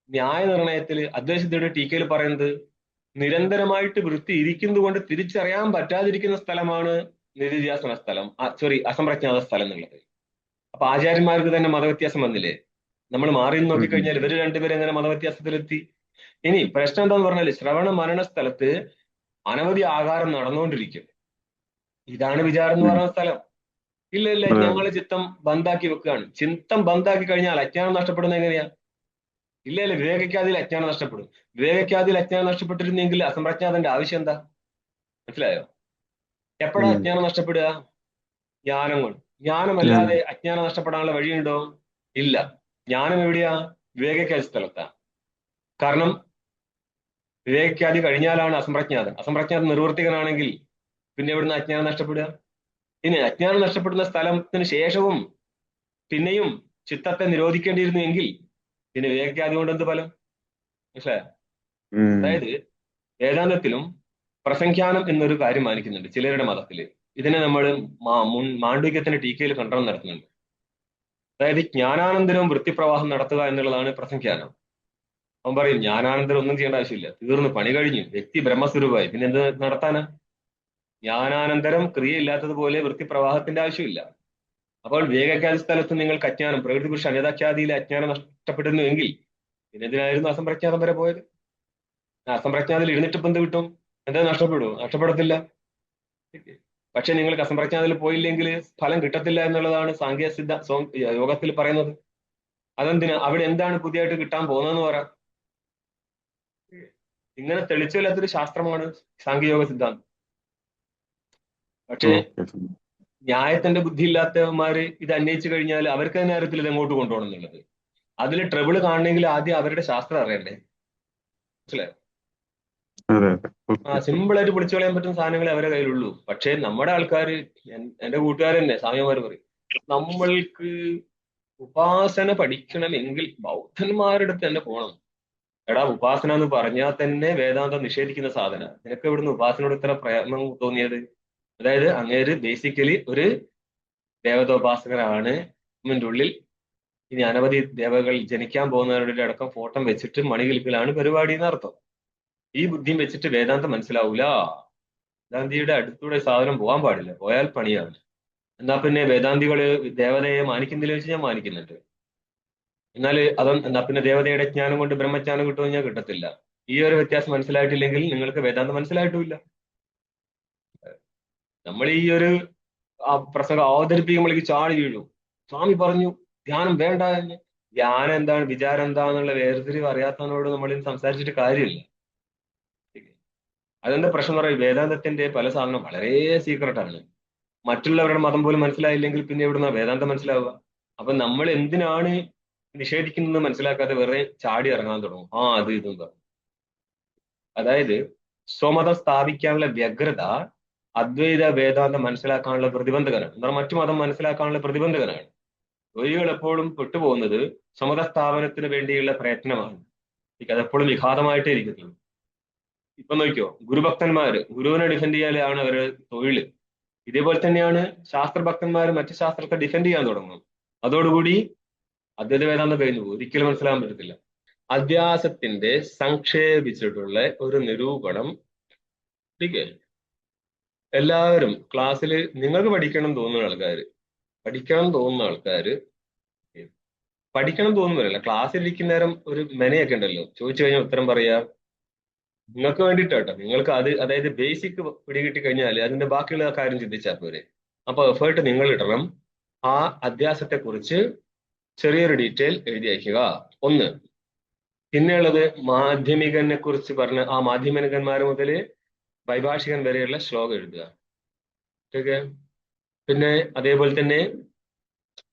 ന്യായനിർണയത്തിൽ അദ്വൈതയുടെ ടീക്കയിൽ പറയുന്നത്, നിരന്തരമായിട്ട് വൃത്തി ഇരിക്കുന്നത് കൊണ്ട് തിരിച്ചറിയാൻ പറ്റാതിരിക്കുന്ന സ്ഥലമാണ് നിരുധ്യാസന സ്ഥലം, അസംപ്രജ്ഞാത സ്ഥലം എന്നുള്ളത്. അപ്പൊ ആചാര്യന്മാർക്ക് തന്നെ മതവ്യത്യാസം വന്നില്ലേ? നമ്മൾ മാറി നോക്കിക്കഴിഞ്ഞാൽ ഇവര് രണ്ടുപേരും എങ്ങനെ മതവ്യത്യാസത്തിലെത്തി? ഇനി പ്രശ്നം എന്താന്ന് പറഞ്ഞാല് ശ്രവണ മരണ സ്ഥലത്ത് അനവധി ആകാരം നടന്നുകൊണ്ടിരിക്കും. ഇതാണ് വിചാരം എന്ന് പറയുന്ന സ്ഥലം. ഇല്ല ഇല്ല, ഞങ്ങൾ ചിത്തം ബന്ധാക്കി വെക്കുകയാണ്. ചിത്തം ബന്ധാക്കി കഴിഞ്ഞാൽ അജ്ഞാനം നഷ്ടപ്പെടുന്നത് എങ്ങനെയാ? ഇല്ല ഇല്ല, വിവേകയ്ക്കാതിൽ അജ്ഞാനം നഷ്ടപ്പെടും. വിവേകയ്ക്കാതിൽ അജ്ഞാനം നഷ്ടപ്പെട്ടിരുന്നെങ്കിൽ അസംപ്രജ്ഞാതന്റെ ആവശ്യം എന്താ? മനസ്സിലായോ? എപ്പോഴാ അജ്ഞാനം നഷ്ടപ്പെടുക? ജ്ഞാനം കൊണ്ട്. ജ്ഞാനമല്ലാതെ അജ്ഞാനം നഷ്ടപ്പെടാനുള്ള വഴിയുണ്ടോ? ഇല്ല. ജ്ഞാനം എവിടെയാ? വിവേകയ്ക്കാതി സ്ഥലത്താ. കാരണം വിവേകയ്ക്കാതി കഴിഞ്ഞാലാണ് അസംപ്രജ്ഞാതൻ. അസംപ്രജ്ഞാതൻ നിർവർത്തികനാണെങ്കിൽ പിന്നെ എവിടുന്ന് അജ്ഞാനം നഷ്ടപ്പെടുക? ഇനി അജ്ഞാനം നഷ്ടപ്പെടുന്ന സ്ഥലത്തിന് ശേഷവും പിന്നെയും ചിത്തത്തെ നിരോധിക്കേണ്ടിയിരുന്നു എങ്കിൽ പിന്നെ വിവേകയ്ക്കാതി കൊണ്ട് എന്ത് ഫലം? മനസ്സിലായോ? അതായത് വേദാന്തത്തിലും പ്രസംഖ്യാനം എന്നൊരു കാര്യം മാനിക്കുന്നുണ്ട് ചിലരുടെ മതത്തില്. ഇതിനെ നമ്മൾ മാണ്ഡൂക്യത്തിന്റെ ടീക്കയിൽ ഖണ്ഡനം നടത്തുന്നുണ്ട്. അതായത് ജ്ഞാനാനന്തരവും വൃത്തിപ്രവാഹം നടത്തുക എന്നുള്ളതാണ് പ്രസംഖ്യാനം. അവൻ പറയും ജ്ഞാനാനന്തരം ഒന്നും ചെയ്യേണ്ട ആവശ്യമില്ല, തീർന്നു, പണി കഴിഞ്ഞു, വ്യക്തി ബ്രഹ്മസ്വരൂപമായി, പിന്നെ എന്ത് നടത്താനാ? ജ്ഞാനാനന്തരം ക്രിയയില്ലാത്തതുപോലെ വൃത്തിപ്രവാഹത്തിന്റെ ആവശ്യമില്ല. അപ്പോൾ വിവേകഖ്യാതി സ്ഥലത്ത് നിങ്ങൾക്ക് അജ്ഞാനം, പ്രകൃതി പുരുഷ അന്യതാഖ്യാതിയിലെ അജ്ഞാനം നഷ്ടപ്പെട്ടിരുന്നു എങ്കിൽ പിന്നെ എന്തിനായിരുന്നു അസംപ്രജ്ഞാതം വരെ പോയത്? അസംപ്രജ്ഞാതിൽ ഇരുന്നിട്ട് ഇപ്പം എന്ത് കിട്ടും? എന്താ നഷ്ടപ്പെടുമോ? നഷ്ടപ്പെടത്തില്ല. പക്ഷെ നിങ്ങൾക്ക് അസംപ്രജ്ഞാതിൽ പോയില്ലെങ്കിൽ ഫലം കിട്ടത്തില്ല എന്നുള്ളതാണ് സാങ്കേതിക യോഗത്തിൽ പറയുന്നത്. അതെന്തിനാ? അവിടെ എന്താണ് പുതിയതായിട്ട് കിട്ടാൻ പോകുന്നതെന്ന് പറയാം. ഇങ്ങനെ തെളിച്ചില്ലാത്തൊരു ശാസ്ത്രമാണ് സാങ്കേയോഗ സിദ്ധാന്തം. പക്ഷേ ന്യായത്തിന്റെ ബുദ്ധി ഇല്ലാത്തവന്മാര് ഇത് അന്വേഷിച്ചു കഴിഞ്ഞാൽ അവർക്ക് തന്നെ അറിയത്തില്ല ഇത് എങ്ങോട്ട് കൊണ്ടുപോകണം എന്നുള്ളത്. അതിൽ ട്രബിള് കാണണമെങ്കിൽ ആദ്യം അവരുടെ ശാസ്ത്രം അറിയണ്ടേ? മനസ്സിലായോ? സിമ്പിൾ ആയിട്ട് പിടിച്ചു കളയാൻ പറ്റുന്ന സാധനങ്ങളെ അവരുടെ കയ്യിലുള്ളൂ. പക്ഷെ നമ്മുടെ ആൾക്കാർ, എന്റെ കൂട്ടുകാരൻ തന്നെ സ്വാമിമാർ പറയും, നമ്മൾക്ക് ഉപാസന പഠിക്കണമെങ്കിൽ ബൗദ്ധന്മാരുടെ അടുത്ത് തന്നെ പോകണം. എടാ, ഉപാസന എന്ന് പറഞ്ഞാൽ തന്നെ വേദാന്തം നിഷേധിക്കുന്ന സാധന. നിനക്ക് ഇവിടുന്ന് ഉപാസനയോട് ഇത്ര പ്രേമം തോന്നിയത്? അതായത് അങ്ങേര് ബേസിക്കലി ഒരു ദേവതോപാസകരാണ്. ഇതിന്റെ ഉള്ളിൽ ഇനി അനവധി ദേവകൾ ജനിക്കാൻ പോകുന്നവരുടെ അടക്കം ഫോട്ടോ വെച്ചിട്ട് മണികൽക്കലാണ് പരിപാടി എന്നർത്ഥം. ഈ ബുദ്ധിയും വെച്ചിട്ട് വേദാന്തം മനസ്സിലാവൂല. വേദാന്തിയുടെ അടുത്തൂടെ സാധനം പോകാൻ പാടില്ല, പോയാൽ പണിയാണ്. എന്നാ പിന്നെ വേദാന്തികള് ദേവതയെ മാനിക്കുന്നില്ല വെച്ച് ഞാൻ മാനിക്കുന്നുണ്ട്. എന്നാൽ എന്നാ പിന്നെ ദേവതയുടെ ജ്ഞാനം കൊണ്ട് ബ്രഹ്മജ്ഞാനം കിട്ടുമെന്ന് ഞാൻ കിട്ടത്തില്ല. ഈ ഒരു വ്യത്യാസം മനസ്സിലായിട്ടില്ലെങ്കിൽ നിങ്ങൾക്ക് വേദാന്തം മനസ്സിലായിട്ടുമില്ല. നമ്മൾ ഈ ഒരു പ്രസംഗം അവതരിപ്പിക്കുമ്പോഴേക്ക് ചാടി വീഴും. സ്വാമി പറഞ്ഞു ധ്യാനം വേണ്ട എന്ന്. ധ്യാനം എന്താണ്, വിചാരം എന്താന്നുള്ള വേർതിരിവ് അറിയാത്തവനോട് നമ്മൾ സംസാരിച്ചിട്ട് കാര്യമില്ല. അതെന്താ പ്രശ്നം പറയും? വേദാന്തത്തിന്റെ പല സാധനം വളരെ സീക്രട്ടാണ്. മറ്റുള്ളവരുടെ മതം പോലും മനസ്സിലായില്ലെങ്കിൽ പിന്നെ എവിടുന്ന വേദാന്തം മനസ്സിലാവുക? അപ്പൊ നമ്മൾ എന്തിനാണ് നിഷേധിക്കുന്നത് മനസ്സിലാക്കാതെ വെറുതെ ചാടി ഇറങ്ങാൻ തുടങ്ങും. അത് ഇതും പറഞ്ഞു. അതായത് സ്വമതം സ്ഥാപിക്കാനുള്ള വ്യഗ്രത അദ്വൈത വേദാന്തം മനസ്സിലാക്കാനുള്ള പ്രതിബന്ധകനാണ്. എന്നാൽ മറ്റു മതം മനസ്സിലാക്കാനുള്ള പ്രതിബന്ധകനാണ്. ദ്വൈതികൾ എപ്പോഴും പെട്ടുപോകുന്നത് സമത സ്ഥാപനത്തിന് വേണ്ടിയുള്ള പ്രയത്നമാണ്. അതെപ്പോഴും വിഘാതമായിട്ടേ ഇരിക്കത്തുള്ളൂ. ഇപ്പൊ നോക്കിയോ, ഗുരുഭക്തന്മാര് ഗുരുവിനെ ഡിഫെൻഡ് ചെയ്യാനാണ് അവരുടെ തൊഴിൽ. ഇതേപോലെ തന്നെയാണ് ശാസ്ത്രഭക്തന്മാർ മറ്റു ശാസ്ത്രത്തെ ഡിഫെൻഡ് ചെയ്യാൻ തുടങ്ങും. അതോടുകൂടി അദ്വൈത വേദാന്തം കഴിഞ്ഞു പോകും. ഒരിക്കലും മനസ്സിലാക്കാൻ പറ്റത്തില്ല. അധ്യാസത്തിന്റെ സംക്ഷേപിച്ചിട്ടുള്ള ഒരു നിരൂപണം എല്ലാവരും ക്ലാസ്സിൽ നിങ്ങൾക്ക് പഠിക്കണം തോന്നുന്ന ആൾക്കാര് പഠിക്കണം തോന്നുന്നില്ല. ക്ലാസ്സിൽ ഇരിക്കുന്ന നേരം ഒരു മെനയൊക്കെ ഉണ്ടല്ലോ, ചോദിച്ചു കഴിഞ്ഞാൽ ഉത്തരം പറയാ. നിങ്ങൾക്ക് വേണ്ടിയിട്ടോ, നിങ്ങൾക്ക് അതായത് ബേസിക് പിടികിട്ടി കഴിഞ്ഞാൽ അതിന്റെ ബാക്കിയുള്ള കാര്യം ചിന്തിച്ചാൽ പോരെ. അപ്പൊ എഫേർട്ട് നിങ്ങൾ ഇടണം. ആ അധ്യാസത്തെ കുറിച്ച് ചെറിയൊരു ഡീറ്റെയിൽ എഴുതി അയക്കുക. 1, പിന്നെയുള്ളത് മാധ്യമികനെ കുറിച്ച് പറഞ്ഞ ആ മാധ്യമികന്മാർ മുതൽ വൈഭാഷികൻ വരെയുള്ള ശ്ലോകം എഴുതുക. ഓക്കെ. പിന്നെ അതേപോലെ തന്നെ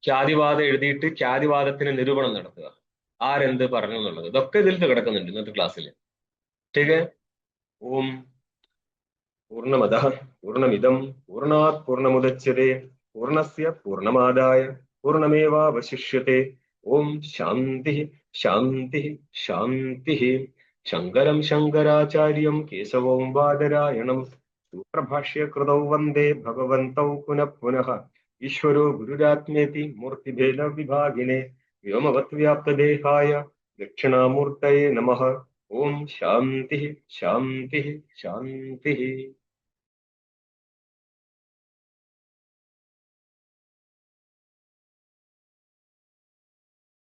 ഖ്യാതിവാദം എഴുതിയിട്ട് ഖ്യാതിവാദത്തിന് നിരൂപണം നടത്തുക, ആരെന്ത് പറഞ്ഞു എന്നുള്ളത്. ഇതൊക്കെ ഇതിൽ കിടക്കുന്നുണ്ട് ഇന്നത്തെ ക്ലാസ്സിൽ. ഓക്കെ. ഓം പൂർണ്ണമദഃ പൂർണ്ണമിദം പൂർണ്ണാത് പൂർണ്ണമുദച്യത്തെ പൂർണ്ണസ്യ പൂർണ്ണമാദായ പൂർണ്ണമേവാവശിഷ്യത്തെ. ഓം ശാന്തി ശാന്തി ശാന്തി. ശങ്കരം ശങ്കരാചാര്യം കേശവം ബാദരായണം സൂത്രഭാഷ്യകൃതൗ വന്ദേ ഭഗവന്തൗ പുനഃ പുനഃ. ഈശ്വരോ ഗുരുരാത്മേതി മൂർത്തിഭേദ വിഭാഗിനെ വ്യോമവത് വ്യാപ്തദേഹായ ദക്ഷിണാമൂർത്തയേ നമഃ. ഓം ശാന്തി ശാന്തി ശാന്തി.